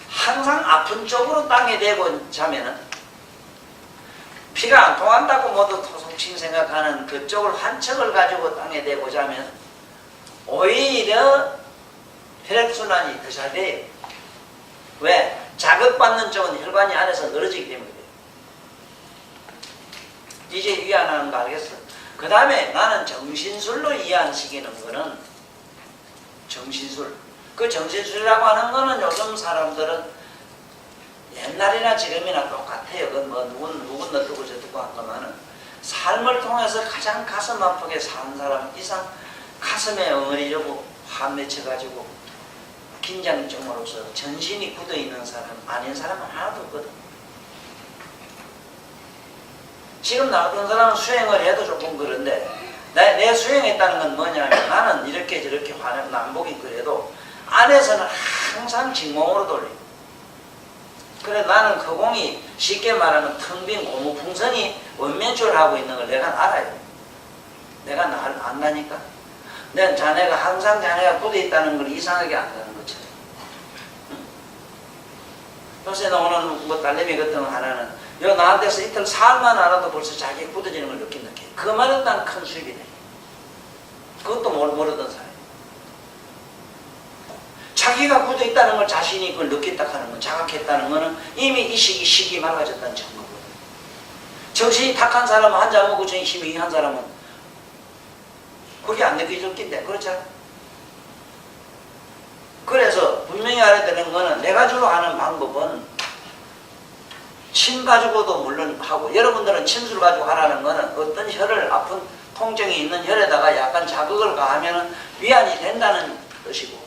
Speaker 3: 항상 아픈 쪽으로 땅에 대고 자면은 피가 안 통한다고 모두 토속칭 생각하는 그쪽을 환척을 가지고 땅에 대고 자면 오히려 혈액순환이 더 잘 돼요. 왜? 자극받는 쪽은 혈관이 안에서 늘어지기 때문에 돼요. 이제 이해하는 거 알겠어? 그 다음에 나는 정신술로 이해시키는 거는 정신술. 그 정신술이라고 하는 거는 요즘 사람들은 옛날이나 지금이나 똑같아요. 그건 뭐 누군 어떻고 저떻고 한 거만은 삶을 통해서 가장 가슴 아프게 사는 사람 이상 가슴에 엉어리려고 화 맺혀가지고 긴장증으로서 전신이 굳어있는 사람 아닌 사람은 하나도 없거든. 지금 나 같은 사람은 수행을 해도 조금 그런데 내 수행했다는 건 뭐냐면 나는 이렇게 저렇게 남복이 그래도 안에서는 항상 직몽으로 돌려. 그래 나는 그 공이 쉽게 말하면 텅 빈 고무풍선이 원면출하고 있는 걸 내가 알아요. 내가 안다니까. 내 자네가 항상 자네가 굳어있다는 걸 이상하게 안다는 것처럼. 응? 요새 나 오늘 뭐 딸내미 같은 하나는 요 나한테서 이틀 살만 알아도 벌써 자기 굳어지는 걸 느낀다. 그만은 난 큰 수입이네. 그것도 모르던 사람. 자기가 굳어있다는 걸 자신이 그걸 느꼈다 하는 건 자각했다는 거는 이미 이 식이 맑아졌다는 증거거든. 정신이 탁한 사람은 한잔 먹고 정신이 힘이 한 사람은 그게 안 느껴질 낀데 그렇잖아. 그래서 분명히 알아야 되는 거는 내가 주로 하는 방법은 침 가지고도 물론 하고 여러분들은 침술 가지고 하라는 거는 어떤 혈을 아픈 통증이 있는 혈에다가 약간 자극을 가하면 위안이 된다는 뜻이고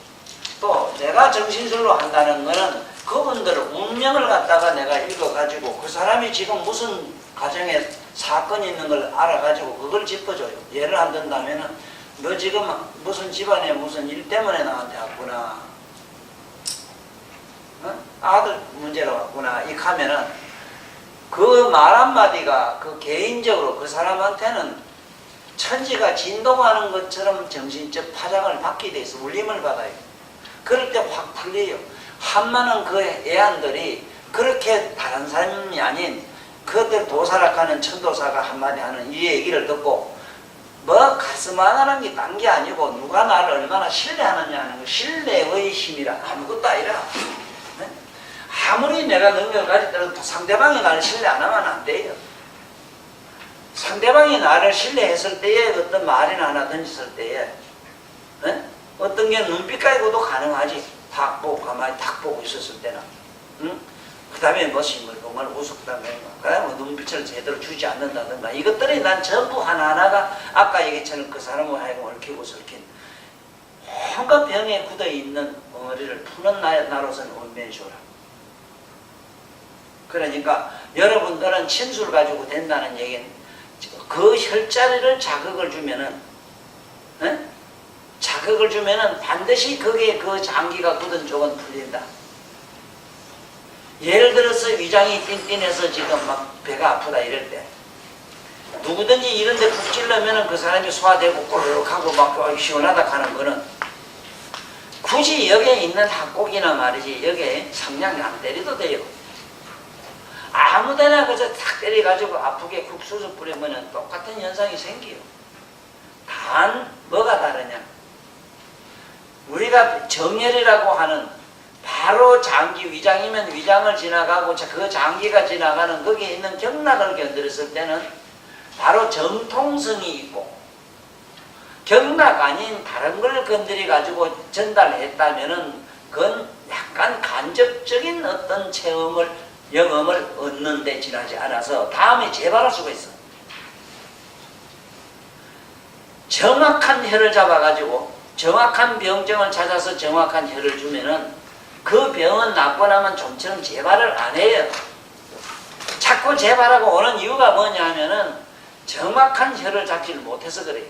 Speaker 3: 또 내가 정신술로 한다는 거는 그분들 운명을 갖다가 내가 읽어가지고 그 사람이 지금 무슨 가정에 사건이 있는 걸 알아가지고 그걸 짚어줘요. 예를 안 든다면은 너 지금 무슨 집안에 무슨 일 때문에 나한테 왔구나. 어? 아들 문제로 왔구나. 이 하면은 그 말 한마디가 그 개인적으로 그 사람한테는 천지가 진동하는 것처럼 정신적 파장을 받게 돼 있어. 울림을 받아요. 그럴 때 확 풀려요. 한많은 그 애안들이 그렇게 다른 사람이 아닌 그들 도사락하는 천도사가 한마디 하는 이 얘기를 듣고 뭐 가슴 하나는 게 딴 게 아니고 누가 나를 얼마나 신뢰하느냐 하는 거 신뢰의 힘이라 아무것도 아니라 네? 아무리 내가 능력을 가졌더라도 상대방이 나를 신뢰 안 하면 안 돼요. 상대방이 나를 신뢰했을 때에 어떤 말이나 하나 던졌을 때에 네? 어떤 게 눈빛 가지고도 가능하지. 딱 보고 가만히 딱 보고 있었을 때는 응? 그 다음에 뭐 싱글벙글 우습다든가 그 다음에 눈빛을 제대로 주지 않는다든가 이것들이 난 전부 하나하나가 아까 얘기처럼 그 사람을 하여금 얽히고 설킨 온갖 병에 굳어있는 덩어리를 푸는 나로서는 원맨쇼라. 그러니까 여러분들은 침수를 가지고 된다는 얘기는 그 혈자리를 자극을 주면은 응? 자극을 주면은 반드시 거기에 그 장기가 굳은 쪽은 풀린다. 예를 들어서 위장이 띵띵해서 지금 막 배가 아프다 이럴 때 누구든지 이런 데 푹 찔러면은 그 사람이 소화되고 꼬르륵하고 막 시원하다 하는 거는 굳이 여기에 있는 학곡이나 말이지 여기에 상냥이 안 때려도 돼요. 아무데나 그저 탁 때려가지고 아프게 국수수 뿌리면은 똑같은 현상이 생겨요. 단 뭐가 다르냐? 우리가 정열이라고 하는 바로 장기 위장이면 위장을 지나가고 그 장기가 지나가는 거기에 있는 경락을 건드렸을 때는 바로 정통성이 있고 경락 아닌 다른 걸 건드려 가지고 전달했다면은 그건 약간 간접적인 어떤 체험을 영험을 얻는데 지나지 않아서 다음에 재발할 수가 있어. 정확한 혈을 잡아가지고 정확한 병증을 찾아서 정확한 혈을 주면은 그 병은 낫고 나면 좀처럼 재발을 안 해요. 자꾸 재발하고 오는 이유가 뭐냐 하면은 정확한 혈을 잡지를 못해서 그래요.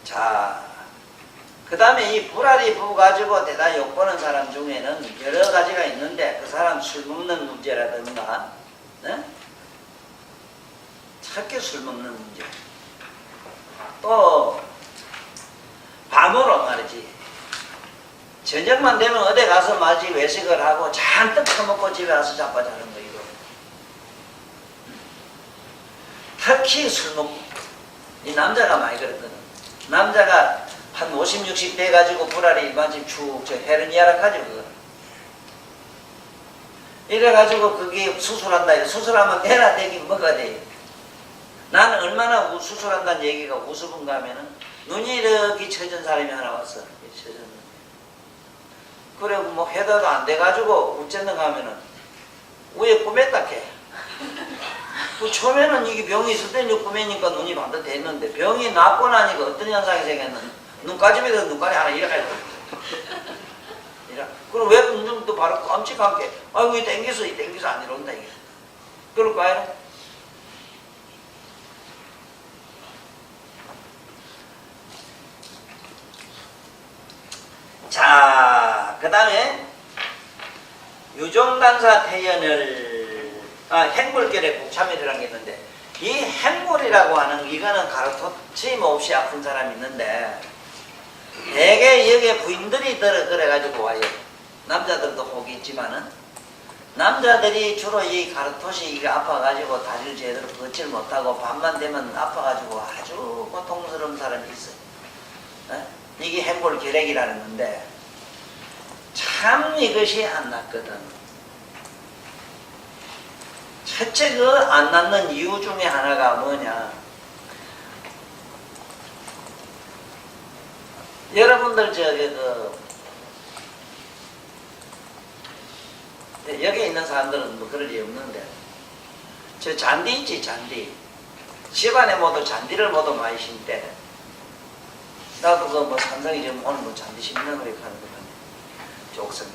Speaker 3: 자, 그 다음에 이 불알이 부 가지고 대단히 욕보는 사람 중에는 여러 가지가 있는데 그 사람 술 먹는 문제라든가 네? 특히 술 먹는 문제 또 밤으로 말이지 저녁만 되면 어디 가서 마치 외식을 하고 잔뜩 처먹고 집에 와서 자빠자는 거 이거 특히 술 먹고 이 남자가 많이 그랬거든. 남자가 한 50, 60 돼가지고 불알이 마치 축 저 헤르니아라 하죠 그거. 이래가지고 그게 수술한다. 수술하면 내나 되긴 뭐가 돼. 나는 얼마나 수술한다는 얘기가 우스운가 하면은 눈이 이렇게 처진 사람이 하나 왔어. 그래 뭐 해다도 안 돼가지고 어쨌는가 하면은 위에 꾸몄다 캐. 그 처음에는 이게 병이 있을 때는 꾸매니까 눈이 반듯 됐는데 병이 낫고 나니까 어떤 현상이 생겼는 눈가집에서 눈깔이 하나 이렇게 그럼 왜 눈도 바로 깜찍하게 아이고 이 땡겨서 안 이런다 이게 그럴까요? 자, 그 다음에 유종단사 태연을 행골결의 복참이라는 게 있는데 이 행골이라고 하는 이거는 가르침 없이 아픈 사람이 있는데 대개 여기에 부인들이 그래가지고 와요. 남자들도 혹 있지만은 남자들이 주로 이 가르토시 이게 아파가지고 다리를 제대로 걷질 못하고 밤만 되면 아파가지고 아주 고통스러운 사람이 있어요. 이게 행골결핵이라는 건데 참 이것이 안 낫거든. 첫째 그 안 낫는 이유 중에 하나가 뭐냐, 여러분들 저기 여기 있는 사람들은 뭐 그럴 일 없는데 저 잔디 있지 잔디 집안에 모두 잔디를 모두 많이 심대. 나도 그뭐 산성이 지금 오늘 뭐 잔디 심는 거 이렇게 하는 거거든요. 쪽성이.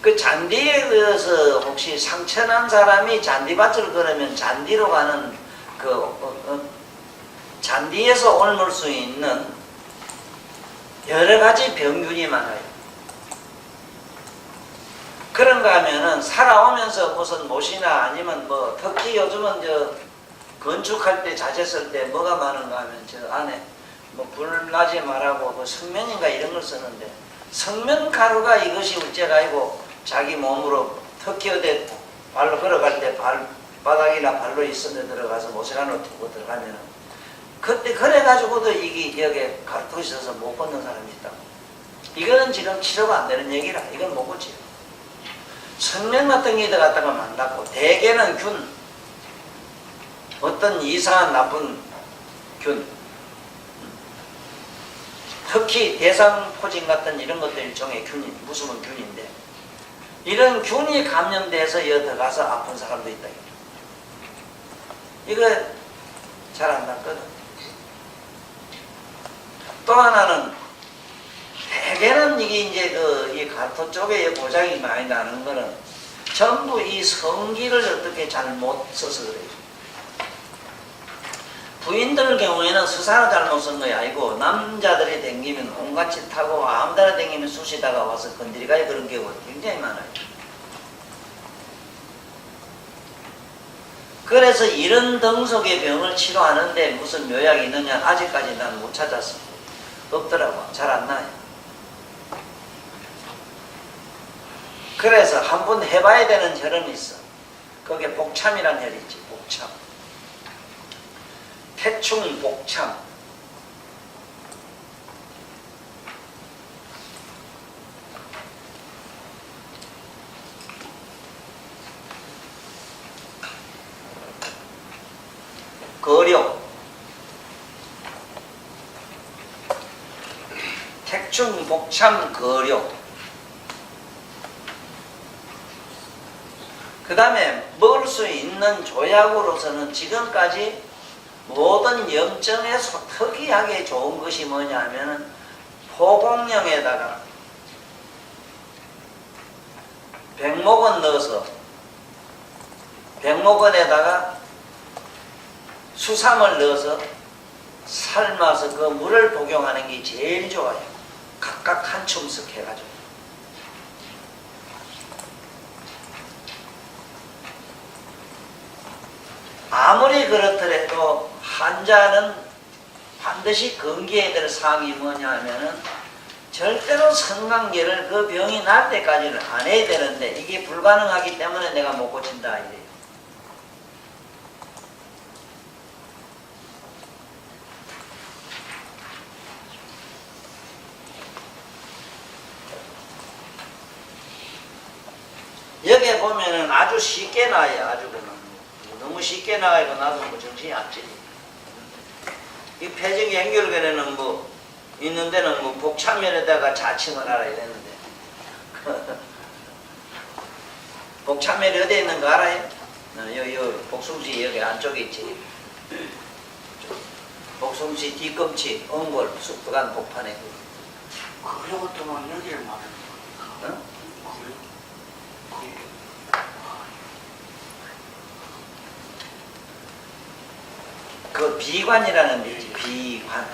Speaker 3: 그 잔디에 대해서 혹시 상처난 사람이 잔디밭을 걸으면 잔디로 가는 잔디에서 옮을 수 있는 여러 가지 병균이 많아요. 그런가 하면은 살아오면서 무슨 못이나 아니면 뭐 특히 요즘은 저 건축할 때 자재 쓸 때 뭐가 많은가 하면 저 안에 뭐 불나지 말라고 뭐 성면인가 이런 걸 쓰는데 성면 가루가 이것이 우째가 아니고 자기 몸으로 특히 어디 발로 걸어갈 때 발바닥이나 발로 있는 데 들어가서 모세가루 두고 들어가면은 그때 그래가지고도 이게 여기에 가루가 있어서 못 걷는 사람이 있다. 이거는 지금 치료가 안 되는 얘기라 이건 못 고치요. 성면 같은 게 갖다가 만났고 대개는 균 어떤 이상한 나쁜 균 특히 대상포진 같은 이런 것들 일종의 균이 무슨 균인데 이런 균이 감염돼서 여 들어가서 아픈 사람도 있다. 이거 잘 안 낫거든. 또 하나는 대개는 이게 이제 이 가토 쪽에 고장이 많이 나는 거는 전부 이 성기를 어떻게 잘못 써서 그래요. 부인들 경우에는 수산을 잘못 쓴 거 아니고 남자들이 댕기면 온갖 짓 타고 아무 데나 댕기면 쑤시다가 와서 건드리가요. 그런 경우가 굉장히 많아요. 그래서 이런 등속의 병을 치료하는데 무슨 묘약이 있느냐 아직까지 난 못 찾았어. 없더라고. 잘 안 나요. 그래서 한번 해봐야 되는 혈흔이 있어. 그게 복참이란 혈이 있지. 복참. 태충 복참. 거력. 태충 복참 거력. 그 다음에 먹을 수 있는 조약으로서는 지금까지 모든 염증에서 특이하게 좋은 것이 뭐냐 하면은 포공령에다가 백목원 넣어서 백목원에다가 수삼을 넣어서 삶아서 그 물을 복용하는 게 제일 좋아요. 각각 한 줌씩 해가지고. 아무리 그렇더라도 환자는 반드시 금기해야 될 사항이 뭐냐 하면은 절대로 성관계를 그 병이 날 때까지는 안 해야 되는데 이게 불가능하기 때문에 내가 못 고친다 이래요. 여기에 보면은 아주 쉽게 나와요. 아주 그냥 너무 쉽게 나가고 나도 뭐 정신이 안 차려. 이 폐적 연결근에는 뭐 있는 데는 뭐 복참면에다가 자침을 하라 이랬는데 복참면이 어디에 있는 거 알아요? 요 복숭지 여기 안쪽에 있지. 복숭지 뒤꿈치 엉골 쑥덕한 복판에
Speaker 2: 그리고 또만 여기를 말하는 거야.
Speaker 3: 어? 그 비관이라는 게 있지. 비관.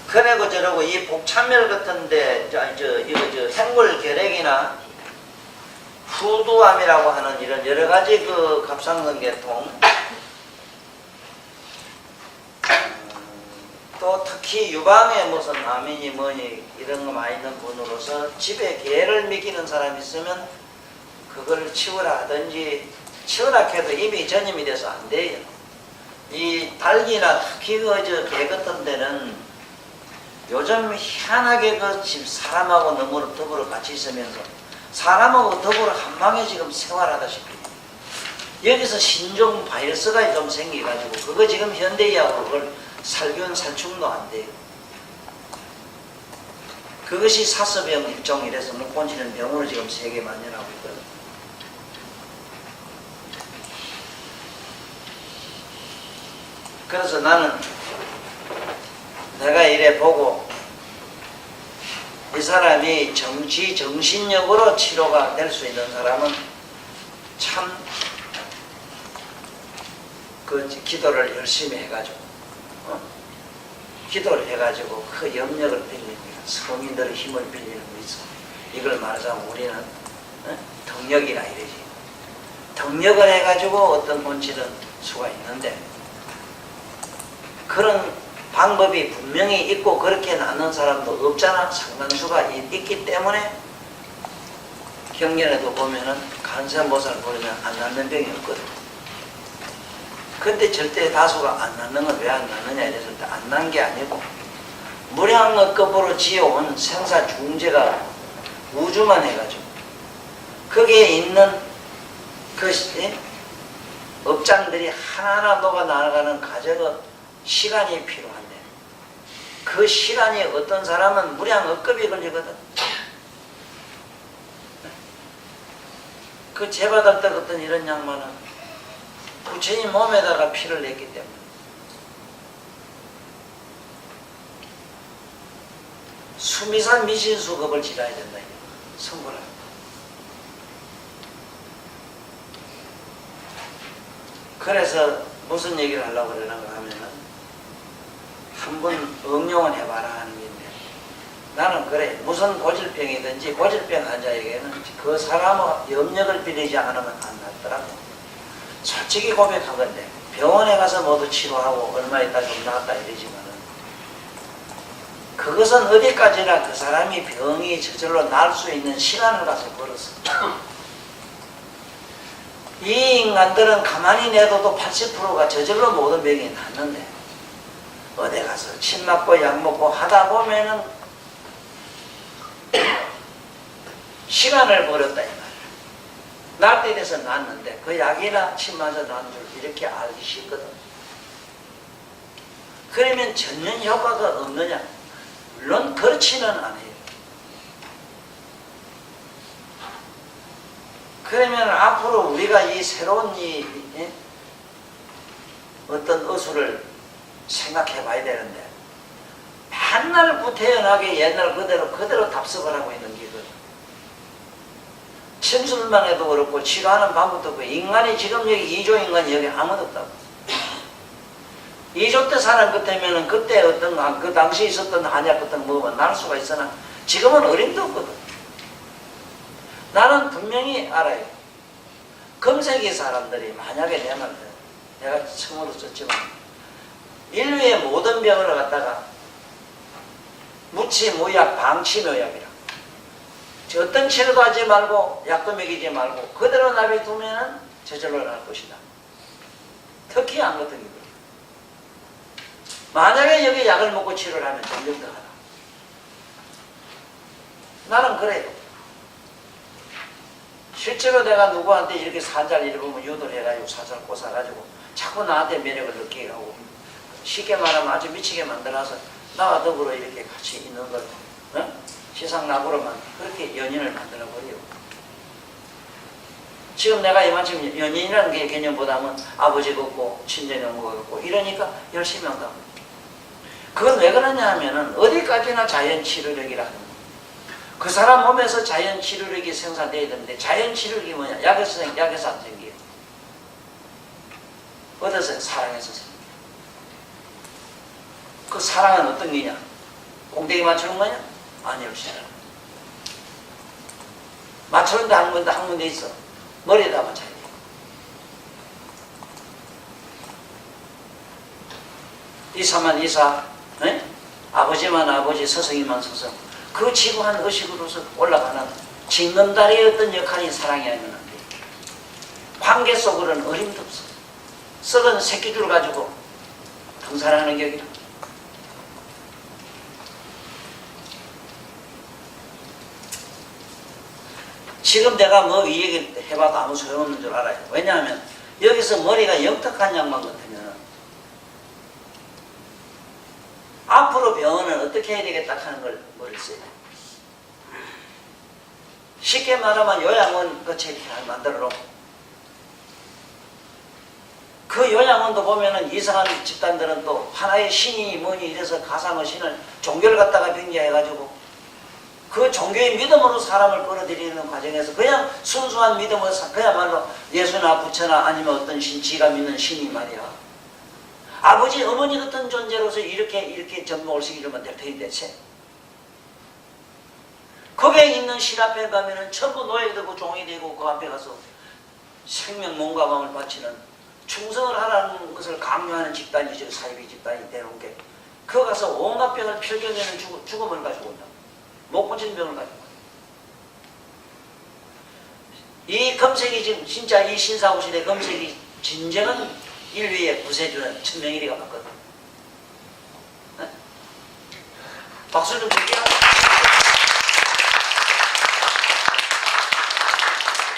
Speaker 3: 그래고 저러고 이 복참멸 같은데 이거 생물 결핵이나 후두암이라고 하는 이런 여러 가지 그 갑상선계통 또 특히 유방에 무슨 암이니 뭐니 이런 거 많이 있는 분으로서 집에 개를 먹이는 사람이 있으면 그걸 치우라 하든지 치우라 해도 이미 전염이 돼서 안 돼요. 이 닭이나 특히 개 같은 데는 요즘 희한하게 그 집 사람하고 너무 더불어 같이 있으면서 사람하고 더불어 한 방에 지금 생활하다시피 여기서 신종 바이러스가 좀 생겨가지고 그거 지금 현대의학으로 그걸 살균 살충도 안 돼요. 그것이 사서병 일종이라서 묵곤지는 병으로 지금 세계 만연하고 있거든. 그래서 나는 내가 이래 보고 이 사람이 정신력으로 치료가 될 수 있는 사람은 참 그 기도를 열심히 해가지고 기도를 해가지고 그 영역을 빌리는 거야. 서민들의 힘을 빌리는 거 있어. 이걸 말하자면 우리는 덕력이라 이러지. 덕력을 해가지고 어떤 본질은 수가 있는데 그런 방법이 분명히 있고 그렇게 낫는 사람도 없잖아. 상당수가 있기 때문에 경전에도 보면은 간세음보살을 부르면 안 낫는 병이 없거든. 근데 절대 다수가 안 낫는 건 왜 안 낫느냐 이랬을 때 안 난 게 아니고 무량업급으로 지어온 생사 중재가 우주만 해가지고 거기에 있는 그 업장들이 하나하나 녹아 나가는 과정은 시간이 필요한데 그 시간이 어떤 사람은 무량업급이 걸리거든. 그 재받을 때 어떤 이런 양반은 부처님 몸에다가 피를 냈기 때문에 수미산 미신수급을 지라야 된다. 성불합니다. 그래서 무슨 얘기를 하려고 그러는가 하면은 한번 응용을 해봐라 하는 건데 나는 그래 무슨 고질병이든지 고질병 환자에게는 그 사람의 염력을 빌리지 않으면 안 낫더라고. 솔직히 고백한 건데 병원에 가서 모두 치료하고 얼마 있다 좀 나았다 이러지만은 그것은 어디까지나 그 사람이 병이 저절로 나을 수 있는 시간을 가서 벌었어. 이 인간들은 가만히 내둬도 80%가 저절로 모든 병이 낫는데 어디 가서 침 맞고 약 먹고 하다 보면은 시간을 벌었다 이 말이야. 날 때 돼서 낫는데 그 약이나 침 맞아 난 줄 이렇게 알기 쉽거든. 그러면 전혀 효과가 없느냐? 물론 그렇지는 않아요. 그러면 앞으로 우리가 이 새로운 어떤 어수를 생각해 봐야 되는데 맨날 구태연하게 옛날 그대로 답습을 하고 있는 게거든. 침술만 해도 그렇고 치료하는 방법도 없고 인간이 지금 여기 2조 인간이 여기 아무도 없다고. 2조 때 사람 같으면은 그때 어떤 그 당시 있었던 한약 같은 거 먹으면 날 수가 있으나 지금은 어림도 없거든. 나는 분명히 알아요. 금세기 사람들이 만약에 내 말을 내가 처음으로 썼지만 인류의 모든 병을 갖다가 무치, 무약, 방치묘약이라 어떤 치료도 하지 말고 약도 먹이지 말고 그대로 놔두면은 저절로 날 것이다. 특히 안 같은 경우 만약에 여기 약을 먹고 치료를 하면 점점 더 하다. 나는 그래요. 실제로 내가 누구한테 이렇게 산잘 일보면 유도를 해가지고 살살 꽂아가지고 자꾸 나한테 매력을 느끼게 하고 쉽게 말하면 아주 미치게 만들어서 나와 더불어 이렇게 같이 있는 걸 시상락으로만 그렇게 연인을 만들어버려요. 지금 내가 이만큼 연인이라는 게 개념보다는 아버지가 없고 친정이 없고 이러니까 열심히 한다고. 그건 왜 그러냐 하면은 어디까지나 자연치료력이라는 거예요. 그 사람 몸에서 자연치료력이 생산되어야 되는데 자연치료력이 뭐냐? 약에서 안 생겨요. 어디서? 사랑에서 생겨요. 그 사랑은 어떤 거냐? 공대기 맞추는 거냐? 아니 없이 맞추는데 한 군데 있어. 머리에다 맞춰야 돼. 이사만 이사, 네? 아버지만 아버지, 서성이만 서성. 그 지구한 의식으로서 올라가는 징검다리의 어떤 역할이 사랑이 아니면 안 돼. 관계 속으로는 어림도 없어. 썩은 새끼줄 가지고 등산하는 격이라. 지금 내가 뭐 이 얘기 해봐도 아무 소용없는 줄 알아요. 왜냐하면 여기서 머리가 영특한 양반 같으면 앞으로 병원은 어떻게 해야 되겠다 하는 걸 머리를 써야 돼. 쉽게 말하면 요양원 그 책 만들어 놓고 그 요양원도 보면은 이상한 집단들은 또 하나의 신이 뭐니 이래서 가상의 신을 종교를 갖다가 빙자해가지고 그 종교의 믿음으로 사람을 끌어들이는 과정에서 그냥 순수한 믿음으로 그야말로 예수나 부처나 아니면 어떤 신, 지가 믿는 신이 말이야. 아버지, 어머니 같은 존재로서 이렇게 접목을 시키려면 될 텐데, 거기에 있는 신 앞에 가면은 전부 노예되고 종이 되고 그 앞에 가서 생명 몸과 마음을 바치는 충성을 하라는 것을 강요하는 집단이죠. 사이비 집단이 되는 게. 그 가서 온갖 병을 필경에는 죽음을 가지고 온다. 못 고친 병을 가지고 온다. 이 검색이 지금 진짜 이 신사후시대 검색이 진정한 인류의 구세주는 천명일이가 맞거든. 네? 박수 좀 줄게요.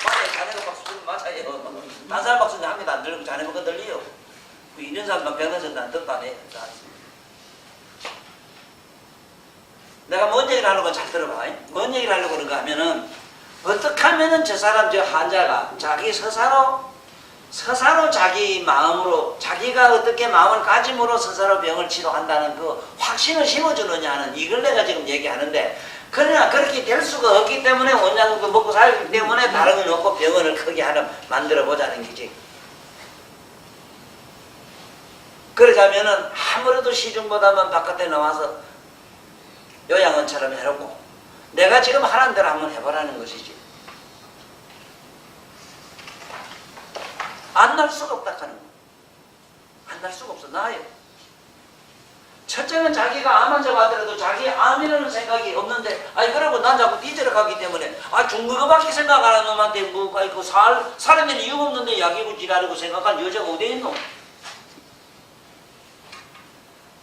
Speaker 3: 맞아요. 자네가 박수 좀 맞아요. 딴 사람 박수는 한 개도 안 들리고 자네만 그 들려요. 이런 사람만 병원에서 난 뜻도 안 해. 내가 뭔 얘기를 하려고 잘 들어봐. 뭔 얘기를 하려고 그런가 하면은 어떻게 하면은 저 사람 저 환자가 자기 스스로 자기 마음으로 자기가 어떻게 마음을 가짐으로 스스로 병을 치료한다는 그 확신을 심어주느냐는 이걸 내가 지금 얘기하는데 그러나 그렇게 될 수가 없기 때문에 원장도 먹고 살기 때문에 다른 건 없고 병원을 크게 하나 만들어 보자는 거지. 그러자면은 아무래도 시중보다는 바깥에 나와서 요양원처럼 해놓고 내가 지금 하라는 대로 한번 해보라는 것이지. 안 날 수가 없다 하는 거. 안 날 수가 없어. 나아요. 첫째는 자기가 암 환자가 하더라도 자기 암이라는 생각이 없는데 아니 그러고 난 자꾸 뒤져러 가기 때문에 죽는 거밖에 생각 안 하는 놈한테 뭐 아이고 살아낼 이유가 없는데 약이고 지랄이고 생각한 여자가 어디에 있노?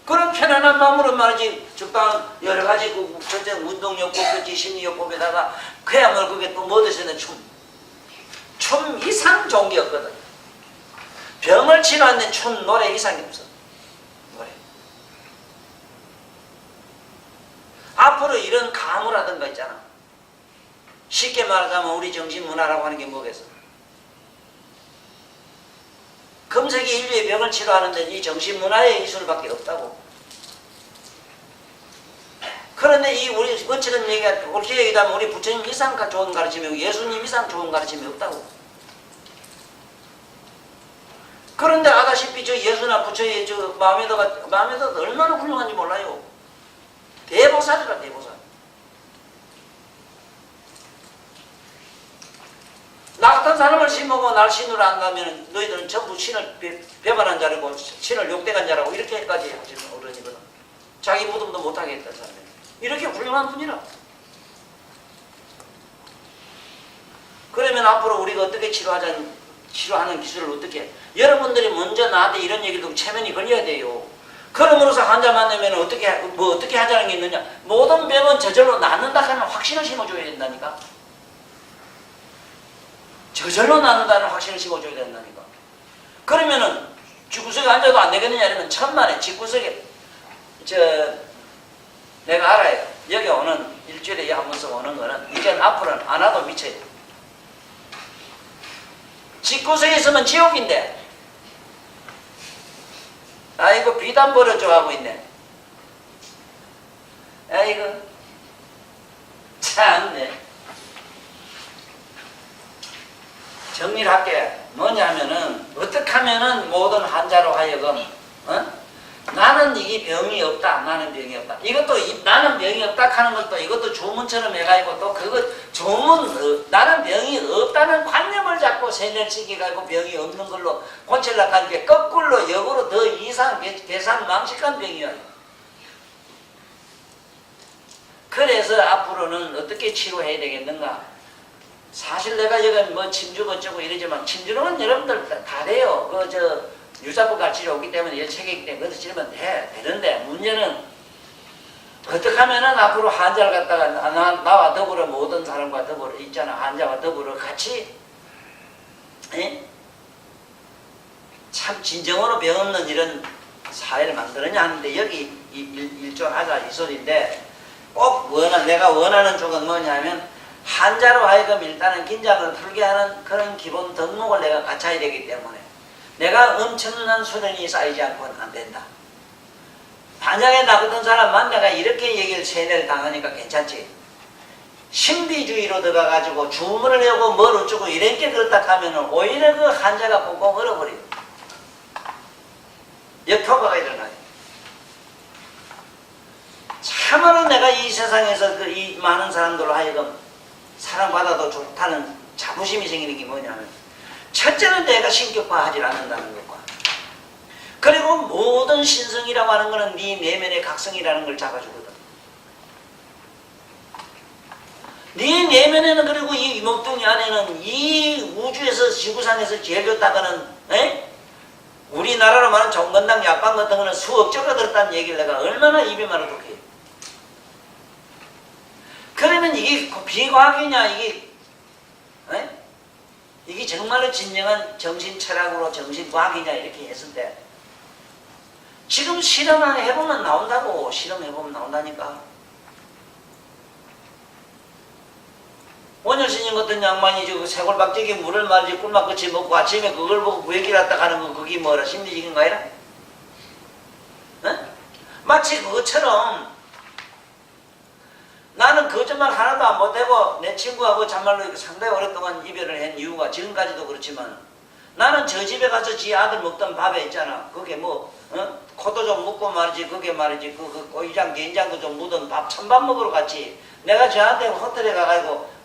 Speaker 3: 그런 편안한 마음으로 말이지 적당 여러 가지 그 첫째 운동요법, 심리요법에다가 그야말로 그게 또 뭐든지 춤 이상 좋은 게 없거든. 병을 치료하는 춤 노래 이상이 없어. 노래. 앞으로 이런 가무라든가 있잖아. 쉽게 말하자면 우리 정신문화라고 하는 게 뭐겠어? 금세기 인류의 병을 치료하는 데는 이 정신문화의 기술밖에 없다고. 그런데 이 우리 어찌든 옳게 얘기하면 우리 부처님 이상 좋은 가르침이 예수님 이상 좋은 가르침이 없다고. 그런데 아다시피 저 예수나 부처의 저 마음에다가 얼마나 훌륭한지 몰라요. 대보살이라 대보살. 나 같은 사람을 신먹고 날 신으로 안가면 너희들은 전부 신을 배반한 자라고 신을 욕대간 자라고 이렇게까지 하시는 어른이거든. 자기 무덤도 못하게 했던 사람이 이렇게 훌륭한 분이라. 그러면 앞으로 우리가 어떻게 치료하는 기술을 어떻게 해? 여러분들이 먼저 나한테 이런 얘기를 듣고 체면이 걸려야 돼요. 그러므로서 환자 만나면 어떻게 하자는 게 있느냐? 모든 병은 저절로 낫는다 하는 확신을 심어줘야 된다니까. 저절로 낫는다는 확신을 심어줘야 된다니까. 그러면은 집구석에 앉아도 안 되겠느냐 이러면 천만에 집구석에 내가 알아요. 여기 오는 일주일에 한 번씩 오는 거는 이제는 앞으로는 안 와도 미쳐요. 집구석에 있으면 지옥인데 아이고 비단 벌어줘 하고 있네. 아이고 참네. 정리를 할게. 뭐냐면은 어떻게 하면은 모든 환자로 하여금 나는 이 병이 없다. 나는 병이 없다. 이것도 나는 병이 없다 하는 것도 이것도 조문처럼 해가지고 또 그거 조문 나는 병이 없다는 관념을 잡고 세뇌시켜가지고 병이 없는 걸로 고치려고 하는 게 거꾸로 역으로 더 이상 계산 망측한 병이야. 그래서 앞으로는 어떻게 치료해야 되겠는가? 사실 내가 여기 뭐 침주가 어쩌고 이러지만 침주는 여러분들 다 돼요. 유사부 가르치러 오기 때문에 이 책이 있기 때문에 그것도 치르면 되는데 문제는 어떻게 하면은 앞으로 환자를 갖다가 나와 더불어 모든 사람과 더불어 있잖아. 환자와 더불어 같이 참 진정으로 병 없는 이런 사회를 만들었냐 하는데 여기 일조하자 이 소리인데 꼭 내가 원하는 쪽은 뭐냐면 환자로 하여금 일단은 긴장을 풀게 하는 그런 기본 덕목을 내가 갖춰야 되기 때문에 내가 엄청난 수련이 쌓이지 않고는 안 된다. 만약에 나 같은 사람만 내가 이렇게 얘기를 세뇌를 당하니까 괜찮지. 신비주의로 들어가가지고 주문을 외우고 뭘 어쩌고 이렇게 그렇다 하면은 오히려 그 환자가 꽁꽁 얼어버려요. 역효과가 일어나요. 참으로 내가 이 세상에서 이 많은 사람들로 하여금 사랑받아도 좋다는 자부심이 생기는 게 뭐냐면 첫째는 내가 신격화하지 않는다는 것과 그리고 모든 신성이라고 하는 것은 네 내면의 각성이라는 걸 잡아주거든. 네 내면에는 그리고 이 몸뚱이 안에는 이 우주에서 지구상에서 제일 좋다가는 우리나라로 말하는 정건당 약방 같은 거는 수억 조가 들었다는 얘기를 내가 얼마나 입에 말을 독해요. 그러면 이게 비과학이냐 이게 정말로 진정한 정신철학으로 정신과학이냐 이렇게 했을 때 지금 실험을 해보면 나온다고. 실험해보면 나온다니까. 원효 스님 같은 양반이 저 세골박쥐기 물을 말이지 꿀맛같이 먹고 아침에 그걸 보고 구역이랐다 가는 거 그게 뭐라 심리적인 거 아니라? 마치 그것처럼 나는 거짓말 하나도 안 못하고 내 친구하고 참말로 상당히 오랫동안 이별을 한 이유가 지금까지도 그렇지만 나는 저 집에 가서 지 아들 먹던 밥에 있잖아. 그게 뭐 코도 좀 묻고 말이지 그게 말이지 그 고이장 된장도 좀 묻은 밥 찬밥 먹으러 갔지. 내가 저한테 호텔에 가가지고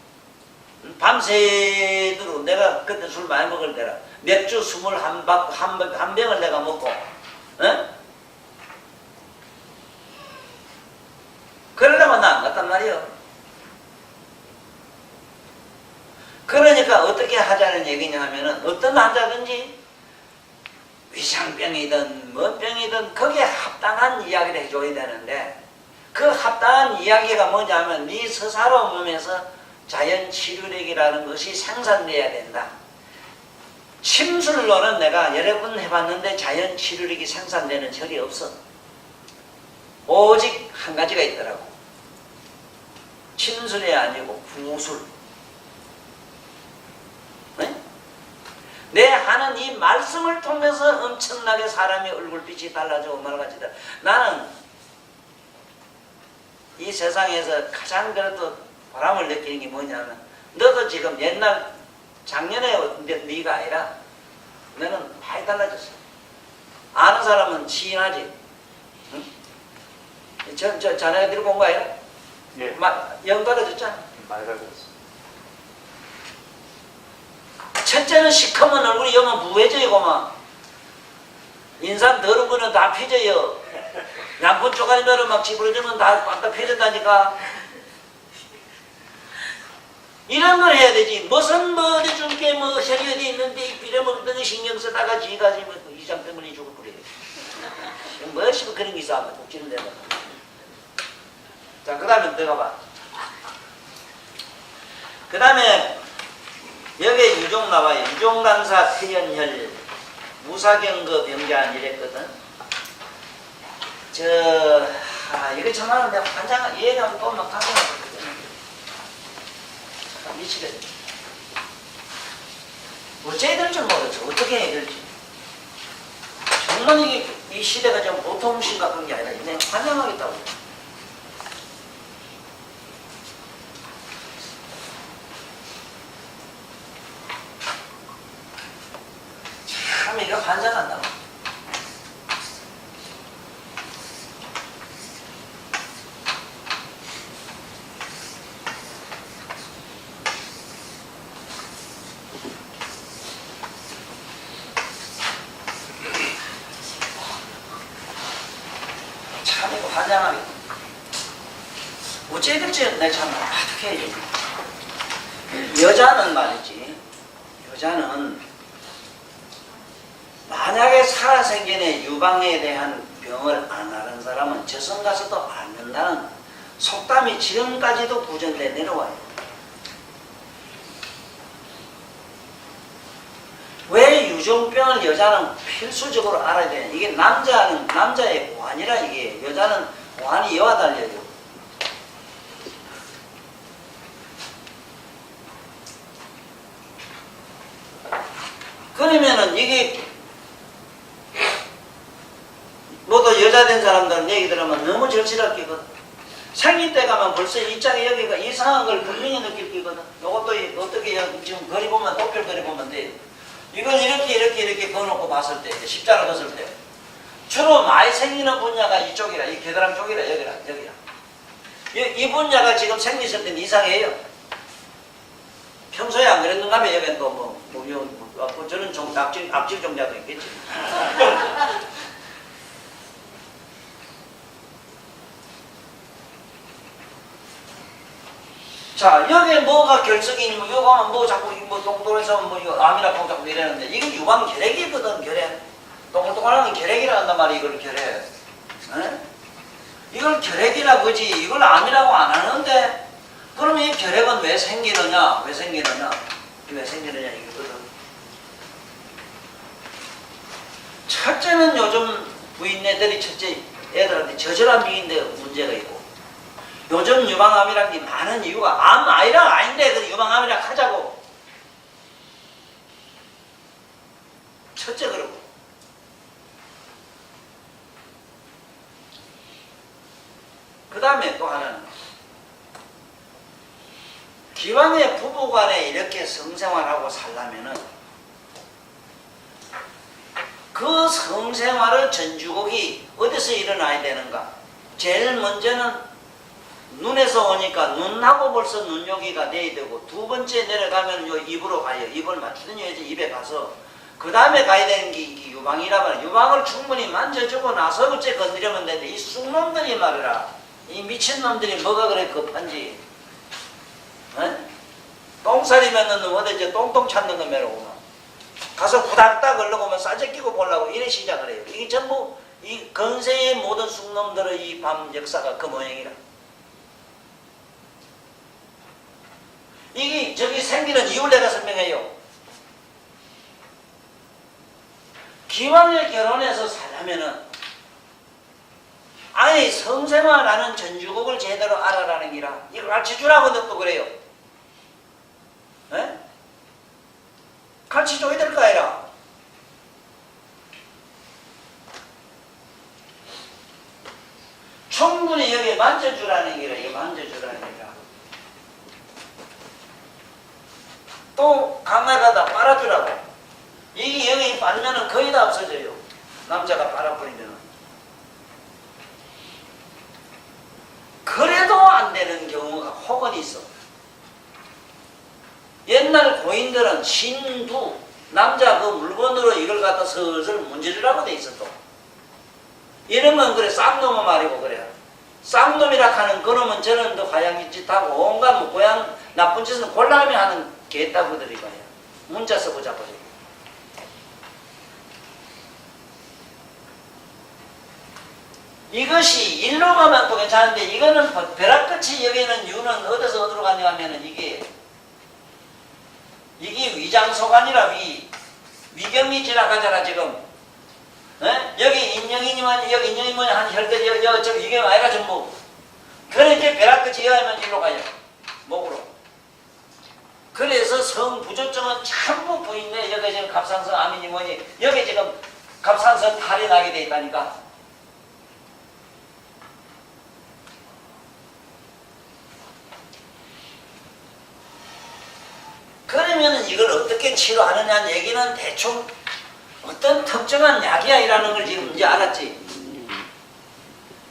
Speaker 3: 밤새도록 내가 그때 술 많이 먹을 때라 맥주 21병을 내가 먹고 그러려고 나 안 갔단 말이요. 그러니까 어떻게 하자는 얘기냐 하면은 어떤 환자든지 위장병이든 뭔 병이든 거기에 합당한 이야기를 해줘야 되는데 그 합당한 이야기가 뭐냐면 네 스스로 몸에서 자연 치료력이라는 것이 생산돼야 된다. 침술로는 내가 여러 번 해봤는데 자연 치료력이 생산되는 절이 없어. 오직 한 가지가 있더라고. 침술이 아니고 구술. 네? 내 하는 이 말씀을 통해서 엄청나게 사람의 얼굴빛이 달라지고 말같이다. 나는 이 세상에서 가장 그래도 보람을 느끼는 게 뭐냐면 너도 지금 옛날 작년에 네가 아니라 너는 많이 달라졌어. 아는 사람은 시인하지. 응? 자네가 들고 온 거 아니야?
Speaker 4: 예.
Speaker 3: 영 달라졌잖아.
Speaker 4: 많이 달라졌어.
Speaker 3: 첫째는 시커먼 얼굴이 여면 무해져요. 인상 더러운 거는 다 펴져요. 양푼 쪼가리 너를 막 집어주면 다 펴진다니까. 이런 걸 해야 되지. 무슨 뭐 어디 줄게 뭐 혈이 어디 있는데 빌어먹던 거 신경 쓰다가 지가 지금 이장 때문에 죽을 거래. 뭐시 그런 게 있어. 꼭 지는 데는. 자, 그 다음에 들어가봐. 그 다음에 여기에 유종 나와요. 유종간사 태연혈 무사경거 병자한 이랬거든. 이거 정말 내가 환장 얘기하면 또 막 가슴을 미치겠네. 어째야 될지 모르겠어. 어떻게 해야 될지. 정말 이 시대가 좀 보통 심각한 게 아니라 그냥 환장하겠다고. 참 이거 환장한다고. 환장하게. 어째 될지 내가 참 어떻게 해야 돼. 여자는 말이지. 여자는 만약에 살아생전에 유방에 대한 병을 안 앓은 사람은 저승 가서도 앓는다는 속담이 지금까지도 구전돼 내려와요. 왜 유종병을 여자는 필수적으로 알아야 되냐. 이게 남자는 남자의 고환이라 이게 여자는 고환이 여와 달려요. 그러면은 이게 모두 여자 된 사람들은 얘기 들으면 너무 절실할 끼거든. 생리 때 가면 벌써 입장에 여기가 이상한 걸 분명히 느낄 끼거든. 요것도 어떻게 지금 거리 보면 도표 거리 보면 돼. 이걸 이렇게 그어놓고 봤을 때 십자가 뒀을 때 주로 많이 생기는 분야가 이쪽이라, 이 겨드랑 쪽이라, 여기라. 이 분야가 지금 생기실 때는 이상해요. 평소에 안 그랬는가 하면 여기는 또 저는 좀 앞질 종자도 있겠지. 자, 여기에 뭐가 결석이, 요거 하면 뭐 자꾸, 동돌에서 이거 암이라고 하고 자꾸 이러는데, 이거 유방 결핵이거든, 결핵. 동글동글한 건 결핵이라 한단 말이야, 이걸 결핵. 에? 이걸 결핵이라 그지, 이걸 암이라고 안 하는데, 그러면 이 결핵은 왜 생기느냐, 이거거든. 첫째는 요즘 부인네들이 첫째 애들한테 저절한 병인데 문제가 있고, 요즘 유방암이란 게 많은 이유가 암 아니랑 아닌데 그 유방암이라 하자고. 첫째 그러고. 그 다음에 또 하나는 기왕에 부부간에 이렇게 성생활하고 살려면은 그 성생활의 전주곡이 어디서 일어나야 되는가? 제일 먼저는 눈에서 오니까 눈하고 벌써 눈요기가 돼야 되고, 두 번째 내려가면 요 입으로 가요. 입을 맞추더니 이제 입에 가서 그 다음에 가야 되는 게 유방이라 말이야. 유방을 충분히 만져주고 나서 어째 건드리면 되는데, 이 쑥놈들이 말이라, 이 미친놈들이 뭐가 그래 급한지. 똥살이면은 어디 이제 똥똥 찾는 거 매라고 가서 후닥닥 걸러보면 싸제 끼고 보려고 이래 시작을 해요. 이게 전부 이 건세의 모든 쑥놈들의 이 밤 역사가 그 모양이라. 이게 저기 생기는 이유를 내가 설명해요. 기왕에 결혼해서 살려면은 아예 성생활하는 전주곡을 제대로 알아라는 기라. 이거 가르쳐주라고 또 그래요. 에? 가르쳐줘야 될 거 아니라. 충분히 여기 만져주라는 기라. 이거 만져주라는 기라. 또 강하다 빨아주라고. 이게 여기 빨면은 거의 다 없어져요. 남자가 빨아버리면은. 그래도 안 되는 경우가 혹은 있어. 옛날 고인들은 신두, 남자 그 물건으로 이걸 갖다 슬슬 문지르라고 돼 있어 또. 이런 건 그래 쌍놈의 말이고 그래. 쌍놈이라 하는 그놈은 저놈도 가양이 짓하고 온갖 뭐 고양 나쁜 짓은 골라하면 하는 개따구들이 거야. 문자 써보자 보자. 이것이 일로 가면 또 괜찮은데, 이거는 벼락끝이 여기는 이유는 어디서 어디로 가냐 하면은 이게 위장소관이라 위경이 지나가잖아 지금. 에? 여기 인형이니만 여기 인형이면 한 혈관 여기 이게 아이가 전부. 그러니까 벼락끝이 여하면 일로 가요. 목으로. 그래서 성부조증은 전부 부인네. 여기 지금 갑상선 암이니 뭐니 여기 지금 갑상선 탈이 나게 돼 있다니까. 그러면은 이걸 어떻게 치료하느냐는 얘기는 대충 어떤 특정한 약이야 이라는 걸 지금 이제 알았지.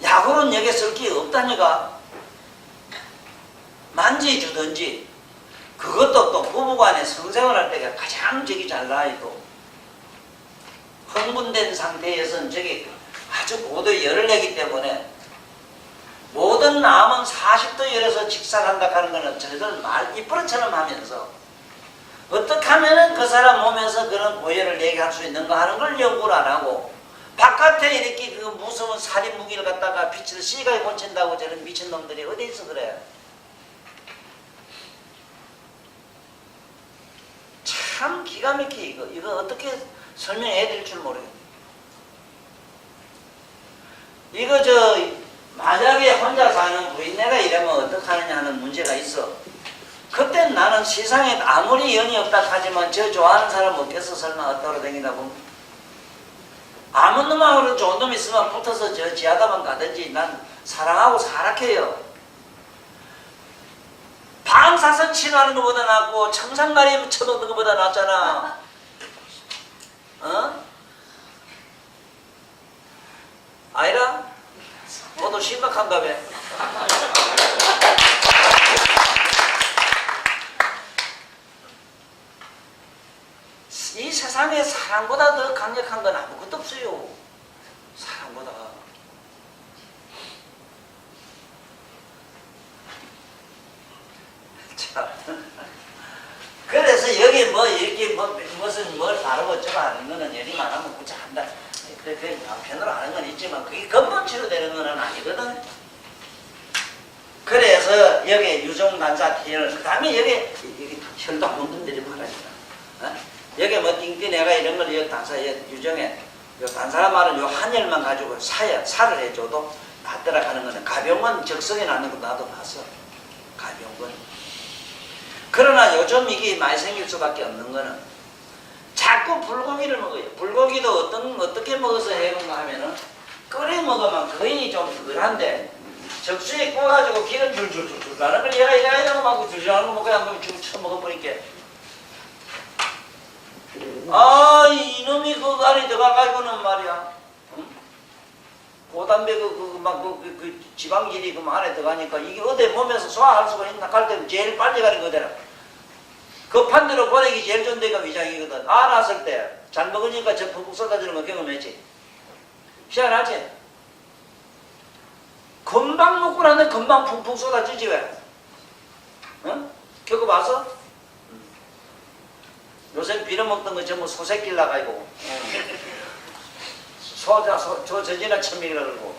Speaker 3: 약으로는 여기에 쓸 게 없다니까. 만지주든지, 그것도 또 부부간에 성생활 할 때가 가장 저기 잘 나와요. 또 흥분된 상태에서는 저기 아주 고도의 열을 내기 때문에 모든 암은 40도 열에서 직살한다 하는 거는 저희들 말 이쁘러처럼 하면서 어떻게 하면은 그 사람 몸에서 그런 고열을 내게 수 있는가 하는 걸 연구를 안 하고, 바깥에 이렇게 그 무서운 살인 무기를 갖다가 빛을 시가에 꽂힌다고 저런 미친놈들이 어디 있어 그래. 참 기가 막히게 이거 어떻게 설명해야 될 줄 모르겠네. 이거 만약에 혼자 사는 부인네가 이러면 어떡하느냐 하는 문제가 있어. 그때 나는 세상에 아무리 연이 없다 하지만 저 좋아하는 사람 없겠어 설마 어따로 다니다 보면. 아무 놈하고는 좋은 놈 있으면 붙어서 저 지하다만 가든지 난 사랑하고 살아해요. 방사선 치료하는 것보다 낫고 청산가리 쳐놓는 것보다 낫잖아. 어? 아니라? 너도 심각한가 봐. 이 세상에 사랑보다 더 강력한 건 아무것도 없어요. 사랑보다. 자, 그래서 여기 뭐 이렇게 무슨 뭘 다루고 저거 하는 거는 열이만 하면 굳이 한다. 그래 한편으로 하는 건 있지만 그게 근본치로 되는 건 아니거든. 그래서 여기 유종단사 티를 그 다음에 여기 혈도 안 먹는 데를 말하니까. 어? 여기 뭐 띵띠 내가 이런 걸 여 단사 유정에 요 단사 말은 요 한열만 가지고 살을 해줘도 낫더라 하는 거는 가병은 적성에 나는 거 나도 봤어. 가병은. 그러나 요즘 이게 많이 생길 수밖에 없는 거는 자꾸 불고기를 먹어요. 불고기도 어떻게 먹어서 해는가 하면은 끓여 먹으면 거의 좀 덜한데 적수에 구워가지고 기름 줄줄줄 나는 걸 얘가 이래가지고 막 줄줄하는 거 먹고 한번 쭉 쳐먹어버리니까 아 이놈이 그 안에 들어가가지고는 말이야 고단백 그 지방질이 그 안에 들어가니까 이게 어디 몸에서 소화할 수가 있나 갈 때는 제일 빨리 가는 거더라. 급한 대로 보내기 제일 좋은 데가 위장이거든. 낳았을 때 잘 먹으니까 저 푹푹 쏟아지는 거 경험했지. 희한하지? 금방 먹고 나는데 금방 푹푹 쏟아지지 왜? 응? 겪어봐서? 요새 빌어먹던 거 전부 소새끼 나가지고 저지나 천명이라 그러고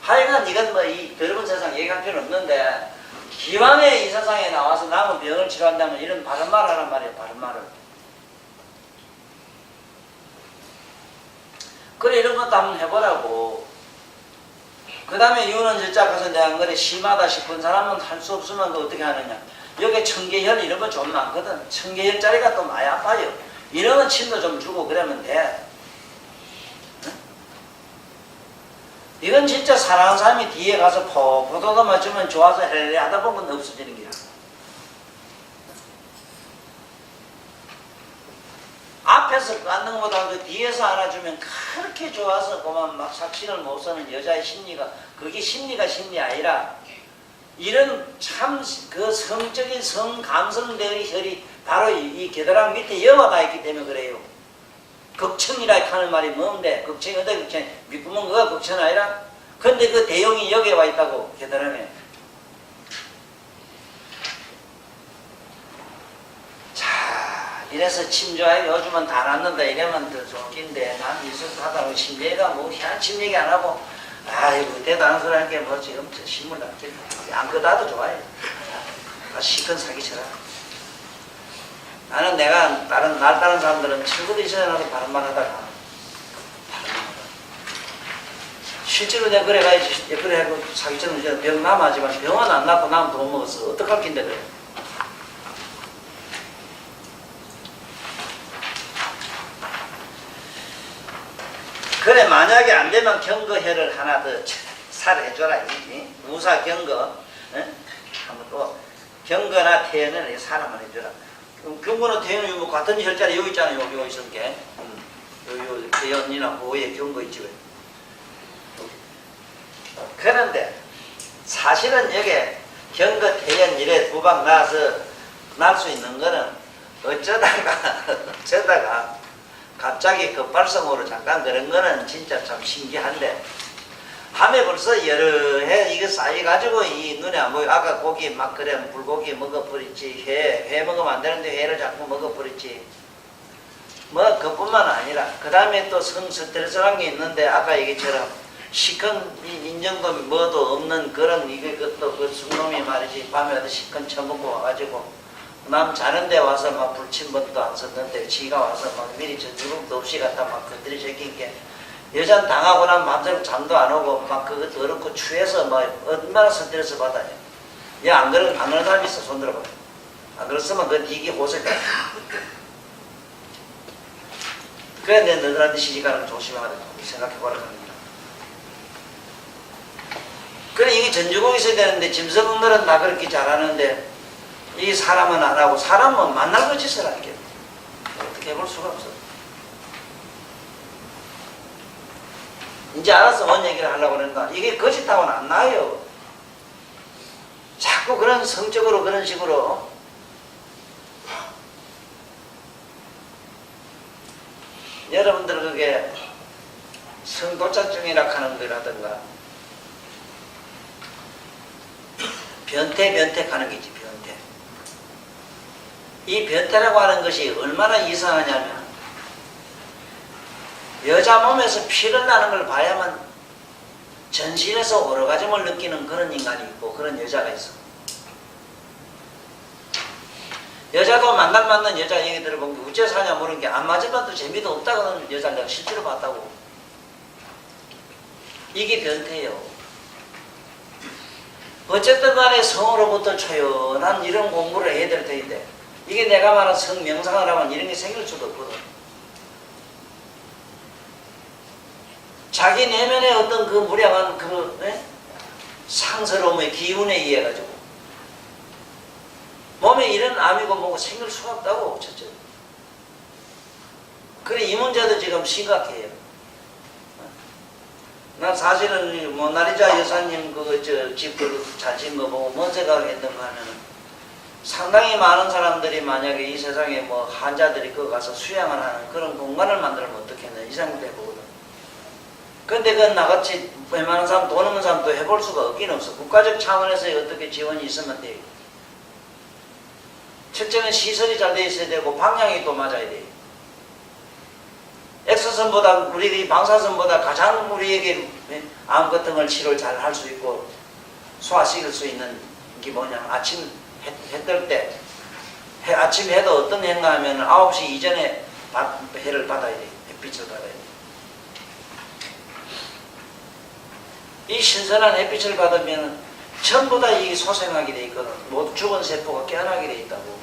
Speaker 3: 하여간 이건 뭐 이 더러운 세상 얘기할 필요 없는데 기왕에 이 세상에 나와서 남은 병을 치료한다면 이런 바른 말을 하란 말이에요. 바른 말을. 그래 이런 것도 한번 해보라고. 그 다음에 유는 절자 가서 내가 그래 심하다 싶은 사람은 할 수 없으면 그 어떻게 하느냐. 여기 청계혈 이런 거 좀 많거든. 청계혈짜리가 또 많이 아파요. 이런 건 침도 좀 주고 그러면 돼. 응? 이건 진짜 사랑하는 사람이 뒤에 가서 포도도 맞추면 좋아서 헤레레 하다 보면 없어지는 거야. 앞에서 깎는 것보다 그 뒤에서 안아주면 그렇게 좋아서 그만 막 삭신을 못 쓰는 여자의 심리가 그게 심리 아니라 이런 참 그 성적인 성감성들의 혈이 바로 이 겨드랑 밑에 여와가 있기 때문에 그래요. 극청이라 하는 말이 뭔데 극청이 어디 극청 밑구멍 그가 극청 아니라 근데 그 대용이 여기에 와 있다고 겨드랑이에. 이래서 침 좋아해 요즘은 다 낫는다 이러면 더 좋긴데 난 미술하다고 침 얘기가 뭐 희한 침 얘기 안 하고 아이고 대단한 소리 할게 뭐 지금 저 심을 낫게 안 끄다도 좋아해. 시큰 사기쳐라. 나는 내가 다른 사람들은 친구도 있어야라도 바른 말 하다가 실제로 내가 그래가지고 그래 하고 사기쳐는 병 남아지만 병은 안 낫고 나면 돈 먹었어. 어떡할 낀데 그래. 그래 만약에 안 되면 경거혈을 하나 더 살해줘라. 우사 경거 한번 또 경거나 태연을 사람을 해줘라. 경거나 태연은 뭐 같은 혈자리 여기 있잖아요. 여기 있을 게 요 태연이나 호의 경거 있지 왜. 그런데 사실은 여기 경거 태연 이래 두 방 나서 날 수 있는 거는 어쩌다가 갑자기 급발성으로 잠깐 그런 거는 진짜 참 신기한데 밤에 벌써 여러 해 이거 쌓여가지고 이 눈에 안 보여. 아까 고기 막 그래 불고기 먹어버렸지. 회 먹으면 안 되는데 회를 자꾸 먹어버렸지. 뭐 그뿐만 아니라 그 다음에 또 스트레스란 게 있는데 아까 얘기처럼 시큰 인정도 뭐도 없는 그런 이것도 그 숙놈이 말이지 밤에 와서 시큰 처먹고 와가지고 남 자는데 와서 막 불침번도 안 썼는데 지가 와서 막 미리 전주름도 없이 갖다 막 건드리 제낀 게 여자는 당하고 나면 맘대로 잠도 안 오고 막 그거 더럽고 추해서 막 얼마나 스트레스 받아요. 야 안 그런 사람이 있어 손 들어봐. 안 그렇으면 그건 이게 호세다. 그래 내 너들한테 시집가는 거 조심하라고 생각해보라 합니다. 그래 이게 전주곡 있어야 되는데 짐승들은 다 그렇게 잘하는데 이 사람은 안 하고 사람은 만날 거 짓을 하게 어떻게 해볼 수가 없어. 이제 알았어 뭔 얘기를 하려고 그러는가. 이게 거짓하고는 안 나요. 자꾸 그런 성적으로 그런 식으로 여러분들 그게 성도착증이라 하는 거라든가 변태하는 게지 변태. 이 변태라고 하는 것이 얼마나 이상하냐면 여자 몸에서 피를 나는 걸 봐야만 전신에서 오르가즘을 느끼는 그런 인간이 있고 그런 여자가 있어. 여자도 만난 여자 얘기 들어본 게 어째 사냐 모르는 게 안 맞으면 또 재미도 없다고는 여자를 내가 실제로 봤다고. 이게 변태예요. 어쨌든 간에 성으로부터 초연한 이런 공부를 해야 될 텐데 이게 내가 말한 성명상을 하면 이런 게 생길 수도 없거든. 자기 내면의 어떤 그 무량한 그 상스러움의 기운에 의해 가지고 몸에 이런 암이고 뭐고 생길 수가 없다고 첫째. 그래 이 문제도 지금 심각해요. 난 사실은 모나리자 여사님 집을 잘 지은 거 보고 뭔 생각을 했던가 하면은 상당히 많은 사람들이 만약에 이 세상에 뭐 환자들이 거기 가서 수양을 하는 그런 공간을 만들면 어떻겠나 이 생각도 해보거든. 근데 그건 나같이 웬만한 사람 돈 없는 사람도 해볼 수가 없긴 없어. 국가적 차원에서 어떻게 지원이 있으면 돼요. 첫째는 시설이 잘 돼 있어야 되고 방향이 또 맞아야 돼요. 엑소선보다 우리 방사선보다 가장 우리에게 암 같은 걸 치료를 잘 할 수 있고 소화시킬 수 있는 게 뭐냐면 아침 해 뜰 때 아침 해도 어떤 해인가 하면 9시 이전에 해를 받아야 돼요. 햇빛을 받아야 돼요. 이 신선한 햇빛을 받으면 전부 다 이 소생하게 돼 있거든. 모두 죽은 세포가 깨어나게 돼 있다고.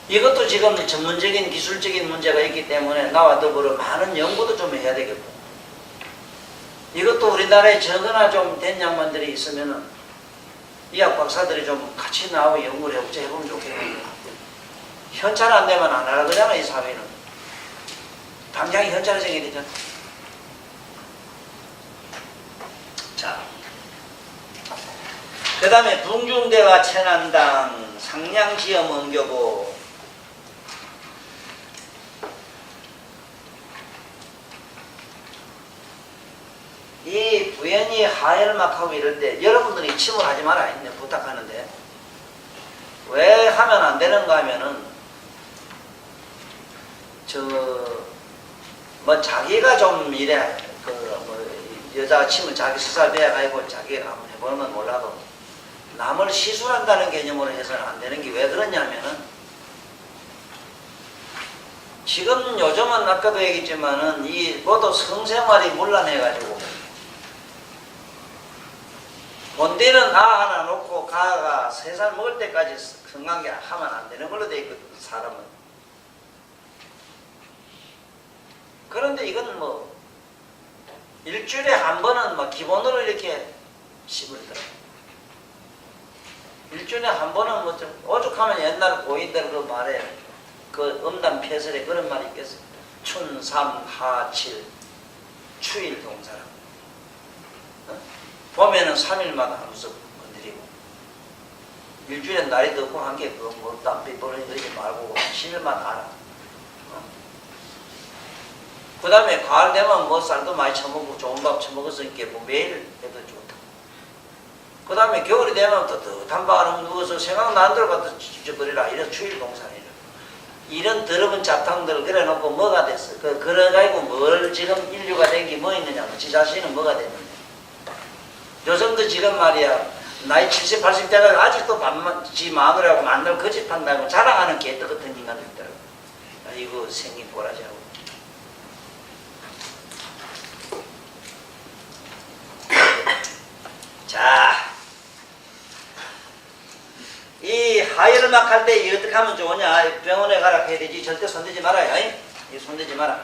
Speaker 3: 이것도 지금 전문적인 기술적인 문제가 있기 때문에 나와 더불어 많은 연구도 좀 해야 되겠고 이것도 우리나라에 적으나 좀 된 양반들이 있으면은 의학 박사들이 좀 같이 나와 연구를 해보면 좋겠는데 현찰 안 되면 안 하거잖아 이 사회는. 당장에 현찰이 생겨야 되잖아. 자, 그 다음에 붕중대와 천안당 상량지엄 엄교보 이 부연이 하열막하고 이럴 때 여러분들이 침을 하지 마라 했네 부탁하는데 왜 하면 안 되는가 하면은 뭐 자기가 좀 이래 여자 침을 자기 스스로 배워가지고 자기가 한번 해보면 몰라도 남을 시술한다는 개념으로 해서는 안 되는 게 왜 그러냐면은 지금 요즘은 아까도 얘기했지만은 이 모두 성생활이 문란해가지고 본디는 나 하나 놓고 가가 3살 먹을 때까지 건강하게 하면 안 되는 걸로 돼 있거든 사람은. 그런데 이건 뭐 일주일에 한 번은 막 기본으로 이렇게 씹을더라. 일주일에 한 번은 뭐 좀 오죽하면 옛날 고인들 그 말에 그 음담 폐설에 그런 말이 있겠어요. 춘삼하칠 추일 동사라. 봄에는 3일마다 한 번씩 건드리고 일주일에 날이 덥고 한 게 그거 뭐 땀비 버리지 말고 10일만 알아. 그 다음에 가을 되면 뭐 쌀도 많이 처먹고 좋은 밥 처먹었으니까 뭐 매일 해도 좋다. 그 다음에 겨울이 되면 따뜻한 밥을 먹어서 생각나는 대로 갖다 직접 버리라. 이런 추일 동산이라. 이런 더러운 잡탕들을 그래 놓고 뭐가 됐어. 그래가지고 뭘 지금 인류가 된 게 뭐 있느냐. 지 자신은 뭐가 됐느냐. 요즘도 지금 말이야 나이 70, 80 대가 아직도 지 마누라고 만날 거짓한다고 자랑하는 개떡 같은 인간들 있더라고. 아이고 생긴 꼬라지하고. 자, 하혈을 막 할 때 이 어떻게 하면 좋으냐? 병원에 가라 해야 되지. 절대 손대지 말아요. 이 손대지 마라.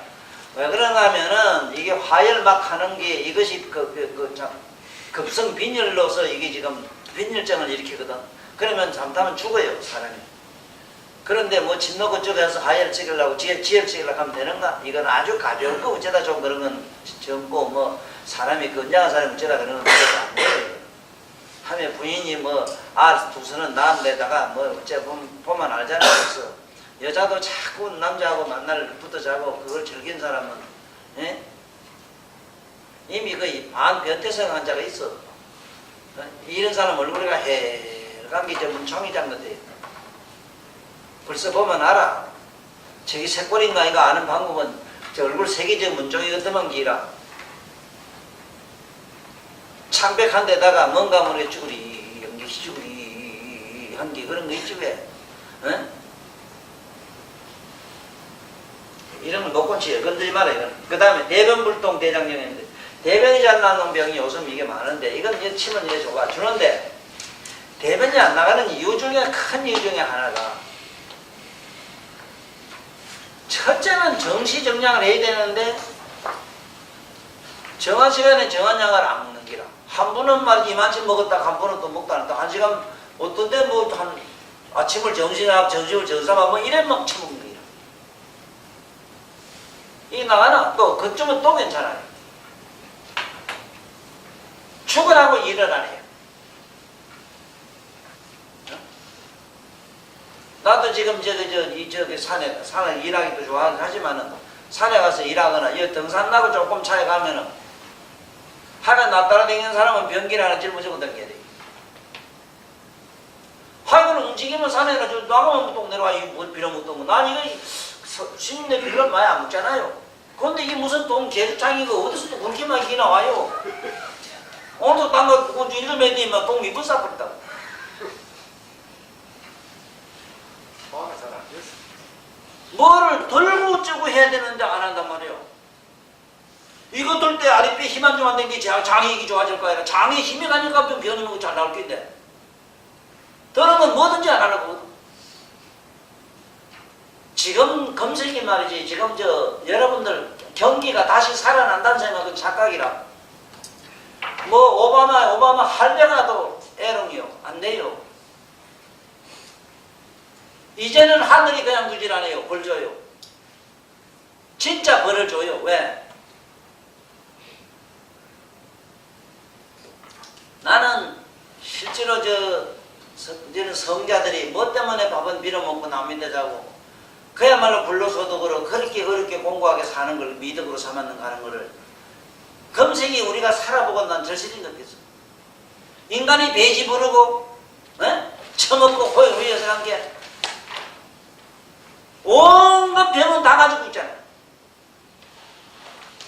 Speaker 3: 왜 그러냐 하면은 이게 화열 막 하는 게 이것이 급성 빈혈로서 이게 지금 빈혈증을 일으키거든. 그러면 잘못하면 죽어요, 사람이. 그런데 뭐 집 놓고 쪽에서 하열 찍으려고 지혈 찍으려고 하면 되는가? 이건 아주 가벼운 거 어쩌다 좀 그런 건 젊고 뭐 사람이 건장한 사람이 어쩌다 그런 건 안 돼요. 하면 부인이 뭐 두서는 낳은데다가 뭐 어째 보면 알잖아요. 그래서 여자도 자꾸 남자하고 붙어 자고 그걸 즐긴 사람은 예? 이미 거의 반변태성 환자가 있어. 이런 사람 얼굴이가 해간 게 이제 문청이장 건데 벌써 보면 알아. 저기 새꼴인가 이거 아는 방법은 저 얼굴 색이 저 문종이 같으면 기라. 창백한 데다가 뭔가 모르게 쭈구리 연기시 쭈구리 한 게 그런 거 있지 왜? 어? 이런 걸 놓고치요. 건들지 말아요. 그 다음에 대변불통 대장염인데 대변이 잘 나는 병이 요즘 이게 많은데 이건 이제 치면 이제 좋아 주는데 대변이 안 나가는 이유 중에 큰 이유 중에 하나가 첫째는 정시정량을 해야 되는데 정한 시간에 정한 양을 안 먹는 기라. 한 분은 막 이만큼 먹었다 한 분은 또 먹다 안 했다. 한 시간 어떤 데 뭐 한 아침을 점심을 정삼아 뭐 이래 막 처먹는 기라. 이 나가나 또 그쯤은 또 괜찮아요. 출근하고 일을 안 해요. 나도 지금 저기 산에 일하기도 좋아하긴 하지만은 산에 가서 일하거나 이 등산하고 조금 차에 가면은 하나 낯따라 다니는 사람은 변기를 하나 짊어지고 다녀야 돼. 하여간 움직이면 산에는 저 나가면 또 내려와 이거 필요 못 던 거. 난 이거 시민들 필요 많이 안 먹잖아요. 그런데 이게 무슨 동 개주창이고 어디서 또 그렇게만 이게 나와요. 오늘도 딴거 일을 매니면 동 이불 싸버렸다. 뭐를 들고 찌고 해야 되는데 안 한단 말이에요. 이거 들 때 아랫배 힘 안 좋아하는 게 장이 좋아질 거야. 장에 힘이 가니까 좀 병이 먹고 잘 나올 텐데. 더는 건 뭐든지 안 하려고. 지금 검색이 말이지. 지금 여러분들 경기가 다시 살아난다는 생각은 착각이라. 뭐 오바마 할배가도 애롱이요. 안 돼요. 이제는 하늘이 그냥 두질 않아요. 벌 줘요. 진짜 벌을 줘요. 왜? 나는 실제로 이제는 성자들이 뭐 때문에 밥은 빌어먹고 남인데 자고 그야말로 불로소득으로 그렇게 어렵게 공고하게 사는 걸 미덕으로 삼았는가 하는 거를 검색이 우리가 살아보고 난 절실히 느꼈어. 인간이 배지 부르고 처먹고 호의호의해서 한 게 온갖 병은 다 가지고 있잖아.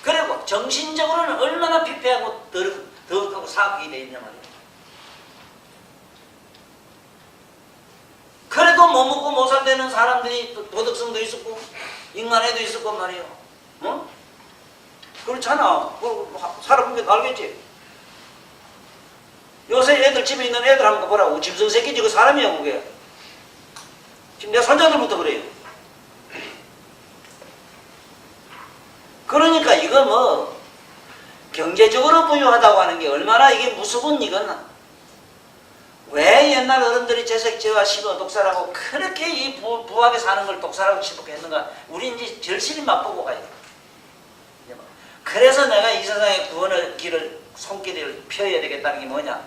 Speaker 3: 그리고 정신적으로는 얼마나 피폐하고 더럽고 사악하게 돼 있냐 말이야. 그래도 못 먹고 못 살되는 사람들이 도덕성도 있었고 인간에도 있었고 말이에요. 어? 그렇잖아. 살아본 게 알겠지. 요새 애들 집에 있는 애들 한번 보라고. 짐승 새끼 지고 사람이야 그게. 지금 내 손자들부터 그래요. 그러니까 이거 뭐 경제적으로 부유하다고 하는 게 얼마나 이게 무섭은 이거나. 왜 옛날 어른들이 재색제와 식어 독사라고 그렇게 이 부하게 사는 걸 독사라고 치부했는가. 우리 이제 절실히 맛보고 가야 돼. 그래서 내가 이 세상에 구원의 길을 손길을 펴야 되겠다는 게 뭐냐.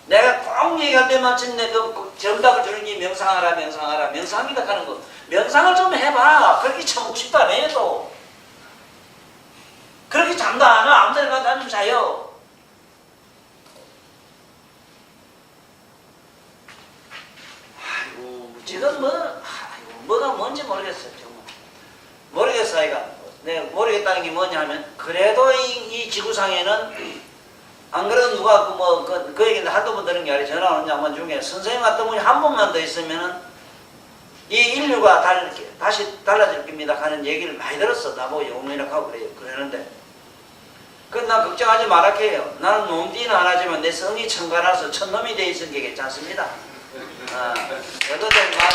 Speaker 3: 내가 꼭 얘기할 때 마침내 그 정답을 주는 게 명상하라 명상합니다 하는 거. 명상을 좀 해봐. 그렇게 참고 싶다 안 해도. 그렇게 잠도 안 와. 아무 데나 가서 앉으면 자요. 아이고 지금 뭐가 뭔지 모르겠어요. 정말 모르겠어. 내가 모르겠다는 게 뭐냐 하면 그래도 이 지구상에는 안 그래도 누가 그 얘기는 한두 번 들은 게 아니라 전화 오는 양반 중에 선생님 같은 분이 한 번만 더 있으면은 이 인류가 다시 달라질 겁니다 하는 얘기를 많이 들었어. 나보고 영웅이라고 하고 그러는데 그건 난 걱정하지 말라 해요. 나는 놈띠는 안 하지만 내 성이 천가라서 천놈이 돼 있은 게 괜찮습니다. 저거들 막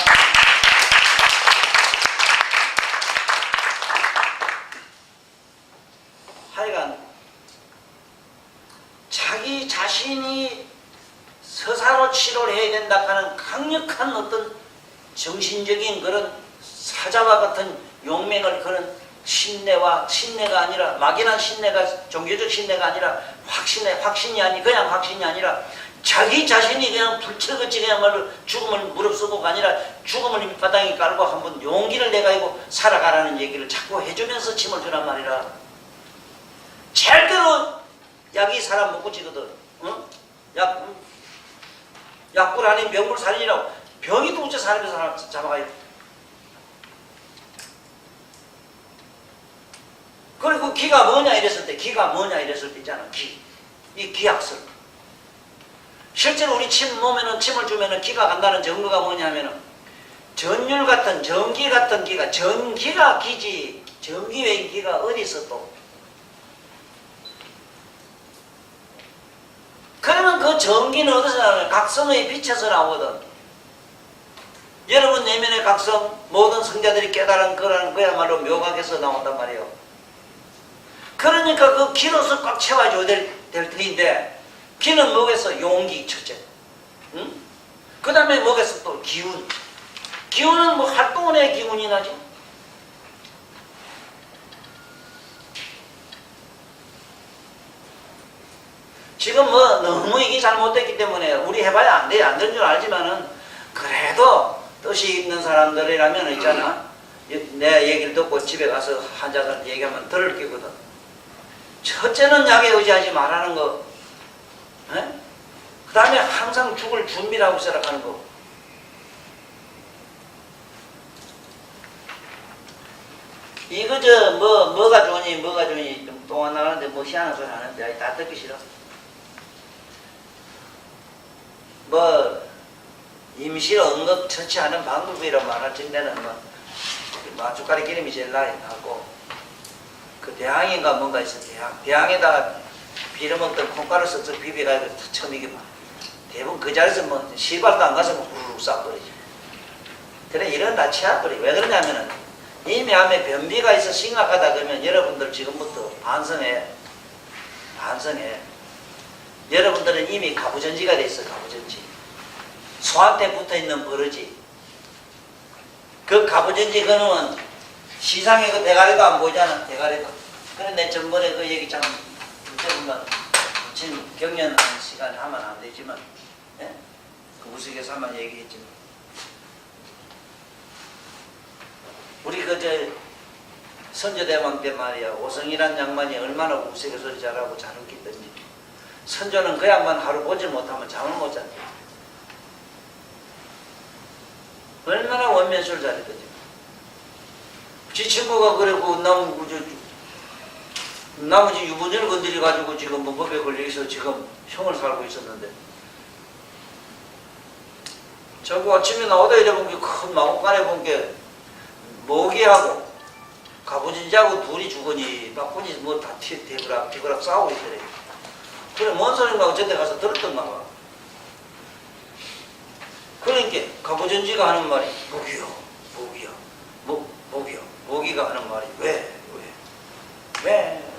Speaker 3: 하여간 자기 자신이 서사로 치료를 해야 된다 하는 강력한 어떤 정신적인 그런 사자와 같은 용맹을 그런 신내가 아니라 막연한 신내가 종교적 신내가 아니라 확신이 아니 그냥 확신이 아니라 자기 자신이 그냥 불철같이 그야말로 죽음을 무릅쓰고가 아니라 죽음을 밑바닥에 깔고 한번 용기를 내가지고 살아가라는 얘기를 자꾸 해주면서 침을 주란 말이라. 절대로 약이 사람 못 고치거든. 응? 약불 아닌 명불살인이라고. 병이 도대체 사람이 사람 잡아가야 돼. 그리고 기가 뭐냐 이랬을 때 있잖아. 이 기약설. 실제로 우리 침을 주면은 기가 간다는 증거가 뭐냐면은 전율 같은 전기 같은 기가 전기가 기지. 전기 외인 기가 어디 있어 또. 그러면 그 전기는 어디서 나오냐? 각성의 빛에서 나오거든. 여러분 내면의 각성, 모든 성자들이 깨달은 거라는 그야말로 묘각에서 나온단 말이에요. 그러니까 그 기로서 꽉 채워줘야 될 터인데, 기는 뭐겠어? 용기, 첫째. 응? 그 다음에 뭐겠어? 또 기운. 기운은 뭐 활동을 해야 기운이 나지. 지금 뭐 너무 이게 잘못됐기 때문에 우리 해봐야 안 돼. 안 되는 줄 알지만은 그래도 뜻이 있는 사람들이라면 있잖아. 내 얘기를 듣고 집에 가서 환자들 얘기하면 들을 끼거든. 첫째는 약에 의지하지 말라는 거. 그 다음에 항상 죽을 준비를 하고 생각하는 거. 이거 뭐가 좋으니 좀 동안 나가는데 뭐 희한한 소리 하는데 다 듣기 싫어. 임실 응급 처치하는 방법이라 말할 정도는 마주가리 기름이 제일 나고, 그 대항인가 뭔가 있어. 대항에다가 비려먹던 콩가루 쓱쓱 비벼가지고 처음 이게 대부분 그 자리에서 시발도 안 가서 후루룩 쏴버리지. 그래, 이런 다 치아버리. 왜 그러냐면은 이미 암에 변비가 있어 심각하다 그러면 여러분들 지금부터 반성해. 여러분들은 이미 가부전지가 돼 있어. 가부전지. 소한테 붙어있는 버릇이. 그 가부전지 그놈은 시상에 그 대가리도 안 보이잖아. 대가리도. 그런데 전번에 그 얘기 참 보면 지금 경연하는 시간에 하면 안 되지만, 예? 그 우스갯소리만 얘기했지만, 우리 선조대왕 때 말이야, 오성이란 양반이 얼마나 우스갯소리 잘하고 잘 웃기던지. 선조는 그 양반 하루 보지 못하면 잠을 못 잔다. 얼마나 원면술 잘했던지. 지 친구가 그래고 나머지 유부녀를 건드려가지고 지금 법에 걸려있어 지금 형을 살고 있었는데, 저거 아침에 나오다 이래본 게 큰 마구간에 본 게 모기하고 가부진지하고 둘이 죽으니 바꾸니 뭐 다 비그락 싸우고 있더래. 그래, 뭔 소린가 하고 저때 가서 들었던가 봐. 그러니까 가부전지가 하는 말이 모기요. 모기가 하는 말이 왜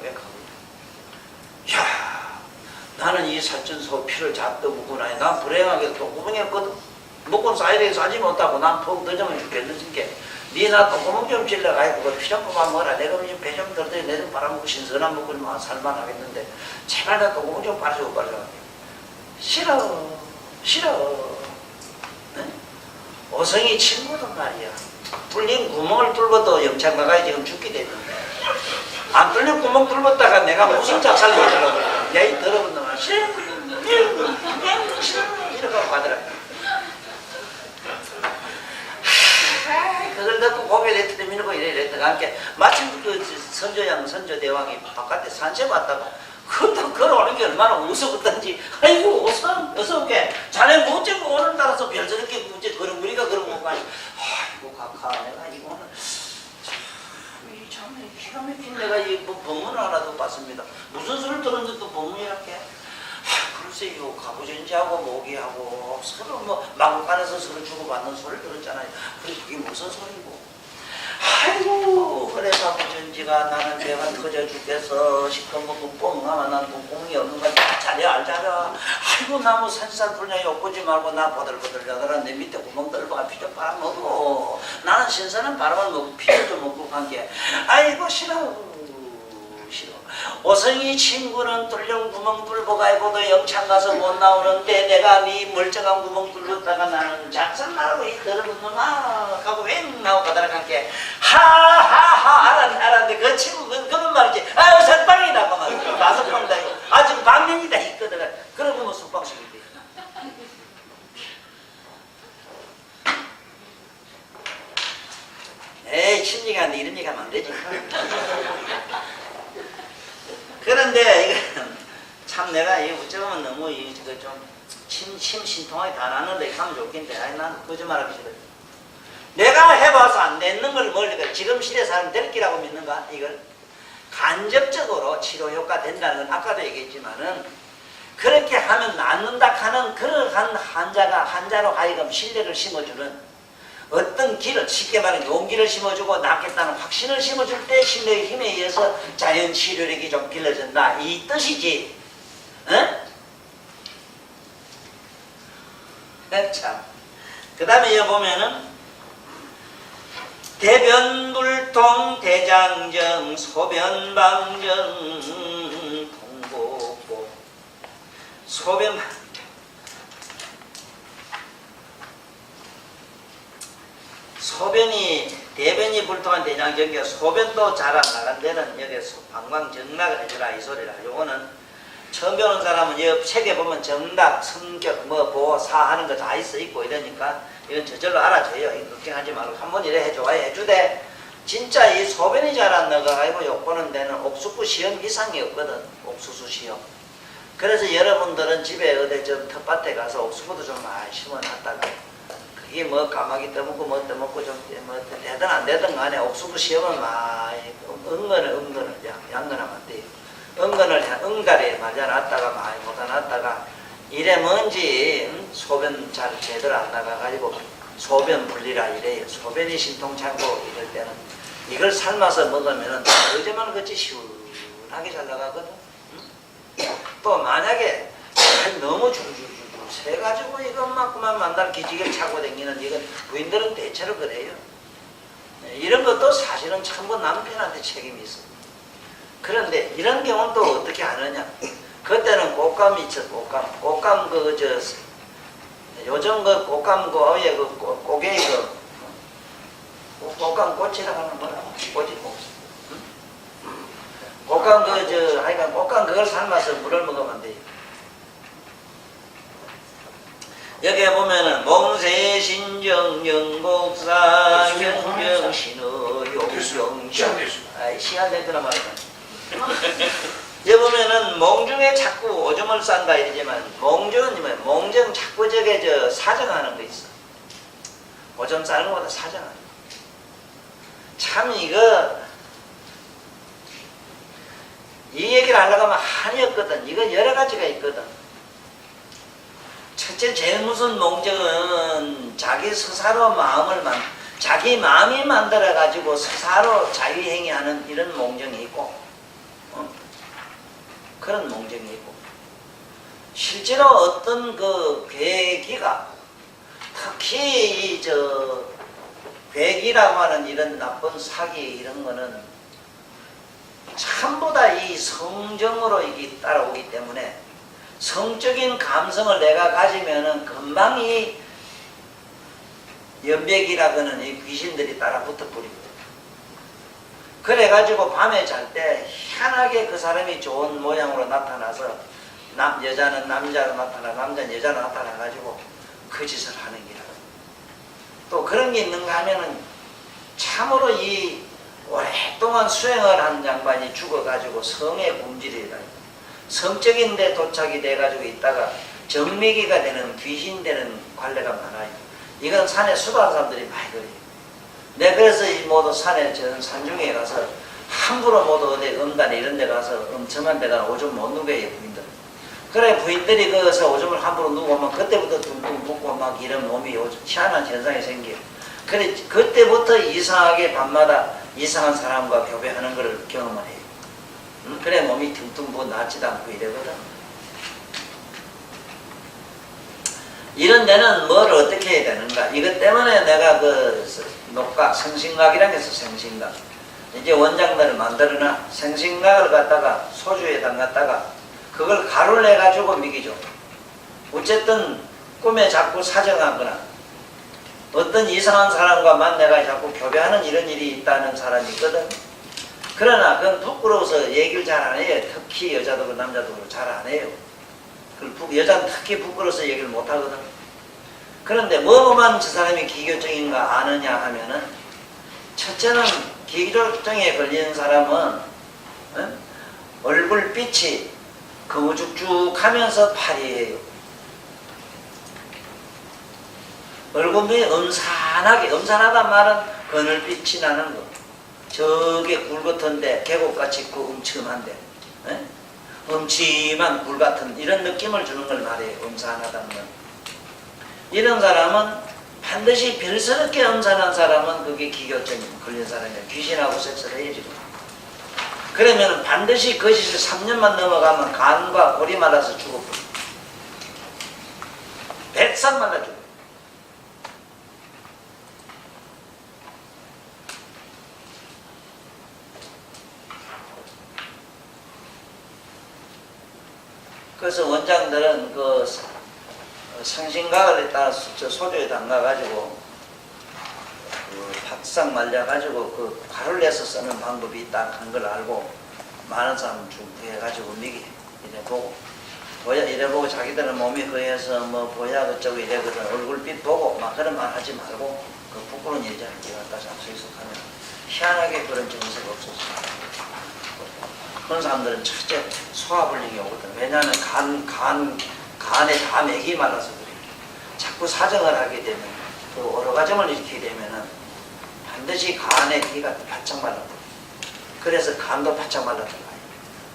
Speaker 3: 가부? 야, 나는 이 살찐소 피를 잡도 먹고 나니 난 불행하게 똥구멍이었거든. 먹고는 싸야 돼. 싸지 못하고 난 푹 늦으면 죽겠는지. 니나 똥구멍 좀 찔러가지고 그 피좀 뽑아 먹어라. 내가 배 좀 들더니 내 좀 빨아먹고 신선한 먹고 살만하겠는데 제발 나 똥구멍 좀 빨아줘. 싫어. 네? 오성이 친구든 말이야. 뚫린 구멍을 뚫어도 영창 가가야 지금 죽게 됐는데, 안 뚫린 구멍 뚫었다가 내가 무슨 작살을 내더라고. 야, 이 더러운 놈아. 싫어. 이러고 가더라. 그걸 듣고 고개 내트를 밀고 이랬다가 함께 마침 그 선조대왕이 바깥에 산책 왔다가 그것도 걸어오는 게 얼마나 우스웠던지. 아이고, 어서 오게. 자네 뭐 어쩌고 오늘따라서 별저렇게 문제 그런 우리가 그런 거 가지고. 아이고, 내가 이거는 참 기가 막힌 내가 이 법문을 하나 더 봤습니다. 무슨 소리를 들었는데 또 법문이랄게. 글쎄요, 가부전지하고 모기하고 서로 뭐 마구간에서 서로 주고받는 소리를 들었잖아요. 그래 그게 무슨 소리고? 아이고 그래 가부전지가 나는 배가 터져 죽겠어. 시커멓고 뻥하면 난 똥공이 없는 거 잘해 알잖아. 아이고 나무 산산 불량이 엿보지 말고 나 보들보들하더라. 내 밑에 구멍 뚫어가 피좀 빨아먹어. 나는 신선한 바람을 먹고 피를 좀 먹고 간게 아이고 싫어. 오성이 친구는 뚫린 구멍 뚫고 가고도 영창 가서 못 나오는데 내가 네 멀쩡한 구멍 뚫었다가 나는 작살나고 이 더러운 놈아 하고 왱 나오고 가다가 함께 하하하 알았는데 그 친구 그런 말이지. 아유 석방이다 그만 마석방이다 아직 방면이다 있거든. 그러고 뭐 석방식인데 에이 심리가 안 돼. 이런 얘기 하면 안 되지. 그런데 이거 참 내가 이 어쩌면 너무 이거 좀 심신통하게 다 나는데 하면 좋겠는데 아니 난 거짓말하기 싫어. 내가 해봐서 안 되는 걸 뭘 지금 시대 사람 될 기라고 믿는가? 이걸 간접적으로 치료 효과 된다는 건 아까도 얘기했지만은 그렇게 하면 낫는다 하는 그러한 환자로 하여금 신뢰를 심어주는 어떤 길을 쉽게 말하면 용기를 심어주고 낫겠다는 확신을 심어줄 때 신뢰의 힘에 의해서 자연 치료력이 좀 길러진다 이 뜻이지. 응? 참. 그 다음에 여기 보면은 대변불통 대장정 소변방정 통곡고 대변이 불통한 대장정기가 소변도 잘 안 나간 데는 여기 방광정락을 해주라 이 소리라. 요거는 처음 배우는 사람은 옆 책에 보면 정락, 성격, 보호, 사하는 거 다 있고 이러니까 이건 저절로 알아줘요. 이거 걱정하지 말고 한번 이래 해줘야 해주되 진짜 이 소변이 잘 안 나가가지고 욕보는 데는 옥수수 시험 이상이 없거든. 옥수수 시험. 그래서 여러분들은 집에 어디 좀 텃밭에 가서 옥수수도 좀 많이 심어놨다가 이게 뭐 까마귀 떠먹고 뭐 떠먹고 좀 뭐 되든 안 되든 간에 옥수수 시험은 많이 응건을 양건하면 안 돼요. 응가리에 맞아놨다가 많이 못아놨다가 이래 뭔지 소변 잘 제대로 안 나가가지고 소변 분리라 이래요. 소변이 신통찮고 이럴 때는 이걸 삶아서 먹으면은 어제만 그렇지 시원하게 잘 나가거든. 또 만약에 너무 줄줄줄 세가지고 이것만큼만 만날 기지개를 차고 다니는 이건 부인들은 대체로 그래요. 이런 것도 사실은 전부 남편한테 책임이 있어. 그런데 이런 경우는 또 어떻게 하느냐. 그때는 꽃감이 있어. 꽃감 요즘 꽃감 위에 고개 꽃감 꽃이라고 하는 거라. 꽃이 꽃감 하여간 꽃감 그걸 삶아서 물을 먹으면 안 돼요. 여기에 보면은 몽세신정 영곡사 현정신의 용병 시간 될 거나 말이야. 여기 보면은 몽중에 자꾸 오줌을 싼다 이러지만 몽중은 몽정 자꾸 저게 사정하는 거 있어. 오줌 싸는 것보다 사정하는 거. 참 이거 이 얘기를 하려고 하면 한이 없거든. 이거 여러 가지가 있거든. 첫째 제일 무슨 몽정은 자기 스스로 자기 마음이 만들어가지고 스스로 자유행위하는 이런 몽정이 있고 그런 몽정이 있고 실제로 어떤 그 괴기가 특히 이 괴기라고 하는 이런 나쁜 사기 이런 거는 전부 다 이 성정으로 이게 따라오기 때문에 성적인 감성을 내가 가지면은 금방 이 연백이라고는 이 귀신들이 따라 붙어버리거든. 그래가지고 밤에 잘 때 희한하게 그 사람이 좋은 모양으로 나타나서 여자는 남자로 나타나 남자는 여자로 나타나가지고 그 짓을 하는 기라. 또 그런 게 있는가 하면은 참으로 이 오랫동안 수행을 한 양반이 죽어가지고 성의 굶주리다. 성적인 데 도착이 돼가지고 있다가 정맥이가 되는 귀신 되는 관례가 많아요. 이건 산에 수도하는 사람들이 많이 그래요. 내 그래서 이 모두 산에 저는 산중에 가서 함부로 모두 어디 음단에 이런 데 가서 엄청난 데가 오줌 못 누게 부인들. 그래 부인들이 거기서 오줌을 함부로 누우면 그때부터 둥둥 붓고 막 이런 몸이 희한한 현상이 생겨. 그래 그때부터 이상하게 밤마다 이상한 사람과 교배하는 것을 경험을 해요. 그래 몸이 퉁퉁 부어 낫지도 않고 이러거든. 이런 데는 뭘 어떻게 해야 되는가. 이것 때문에 내가 그 녹각 생신각이라는 게 있어. 생신각. 이제 원장들을 만들어놔. 생신각을 갖다가 소주에 담갔다가 그걸 가루를 내가지고 먹이죠. 어쨌든 꿈에 자꾸 사정하거나 어떤 이상한 사람과만 내가 자꾸 교배하는 이런 일이 있다는 사람이 있거든. 그러나 그건 부끄러워서 얘기를 잘 안 해요. 특히 여자도 그렇고 남자도 그렇고 잘 안 해요. 여자는 특히 부끄러워서 얘기를 못 하거든. 그런데 뭐만 저 사람이 기교증인가 아느냐 하면은 첫째는 기교증에 걸린 사람은 얼굴빛이 거무죽죽하면서 파리해요. 얼굴이 음산하단 말은 그늘빛이 나는 거. 저게 굴 같은데 계곡같이 있고 음침한데 음침한 굴 같은 이런 느낌을 주는 걸 말해요. 음산하다는 건. 이런 사람은 반드시 별스럽게 음산한 사람은 그게 기교증 걸린 사람이에요. 귀신하고 섹스를 해요 지금. 그러면 반드시 거짓을 3년만 넘어가면 간과 골이 말라서 죽어버려. 백상 말라 죽어. 그래서 원장들은 그 생신각을 따라 소주에 담가가지고 그 박상 말려가지고 그 가루를 내서 쓰는 방법이 있다 한 걸 알고 많은 사람 준비해가지고 미기 이래 보고 이래 보고 자기들은 몸이 허해서 뭐 보야 그쩌고 이래거든 얼굴빛 보고 막 그런 말 하지 말고 그 부끄러운 얘기 갖다 잡수익하면 희한하게 그런 증세가 없어져. 그런 사람들은 첫째 소화불량이 오거든. 왜냐하면 간에 다 맥이 말라서 그래. 자꾸 사정을 하게 되면 그 오르가즘을 일으키게 되면은 반드시 간에 기가 바짝 말라버려. 그래서 간도 바짝 말라들어가요.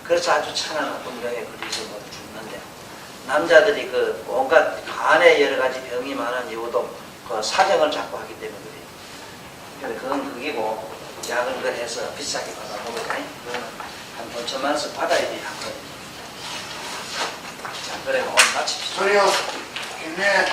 Speaker 3: 그래서 아주 천한 나쁜 병에 걸려서 죽는데 남자들이 그 온갖 간에 여러 가지 병이 많은 이유도 그 사정을 자꾸 하기 때문에 그래요. 그건 그기고 약은 걸 해서 비싸게 받아먹어요. 한 5천만 원씩 받아야 돼, 한 번. 자, 그래, 오늘 마칩시다.
Speaker 2: 소리요. 김내.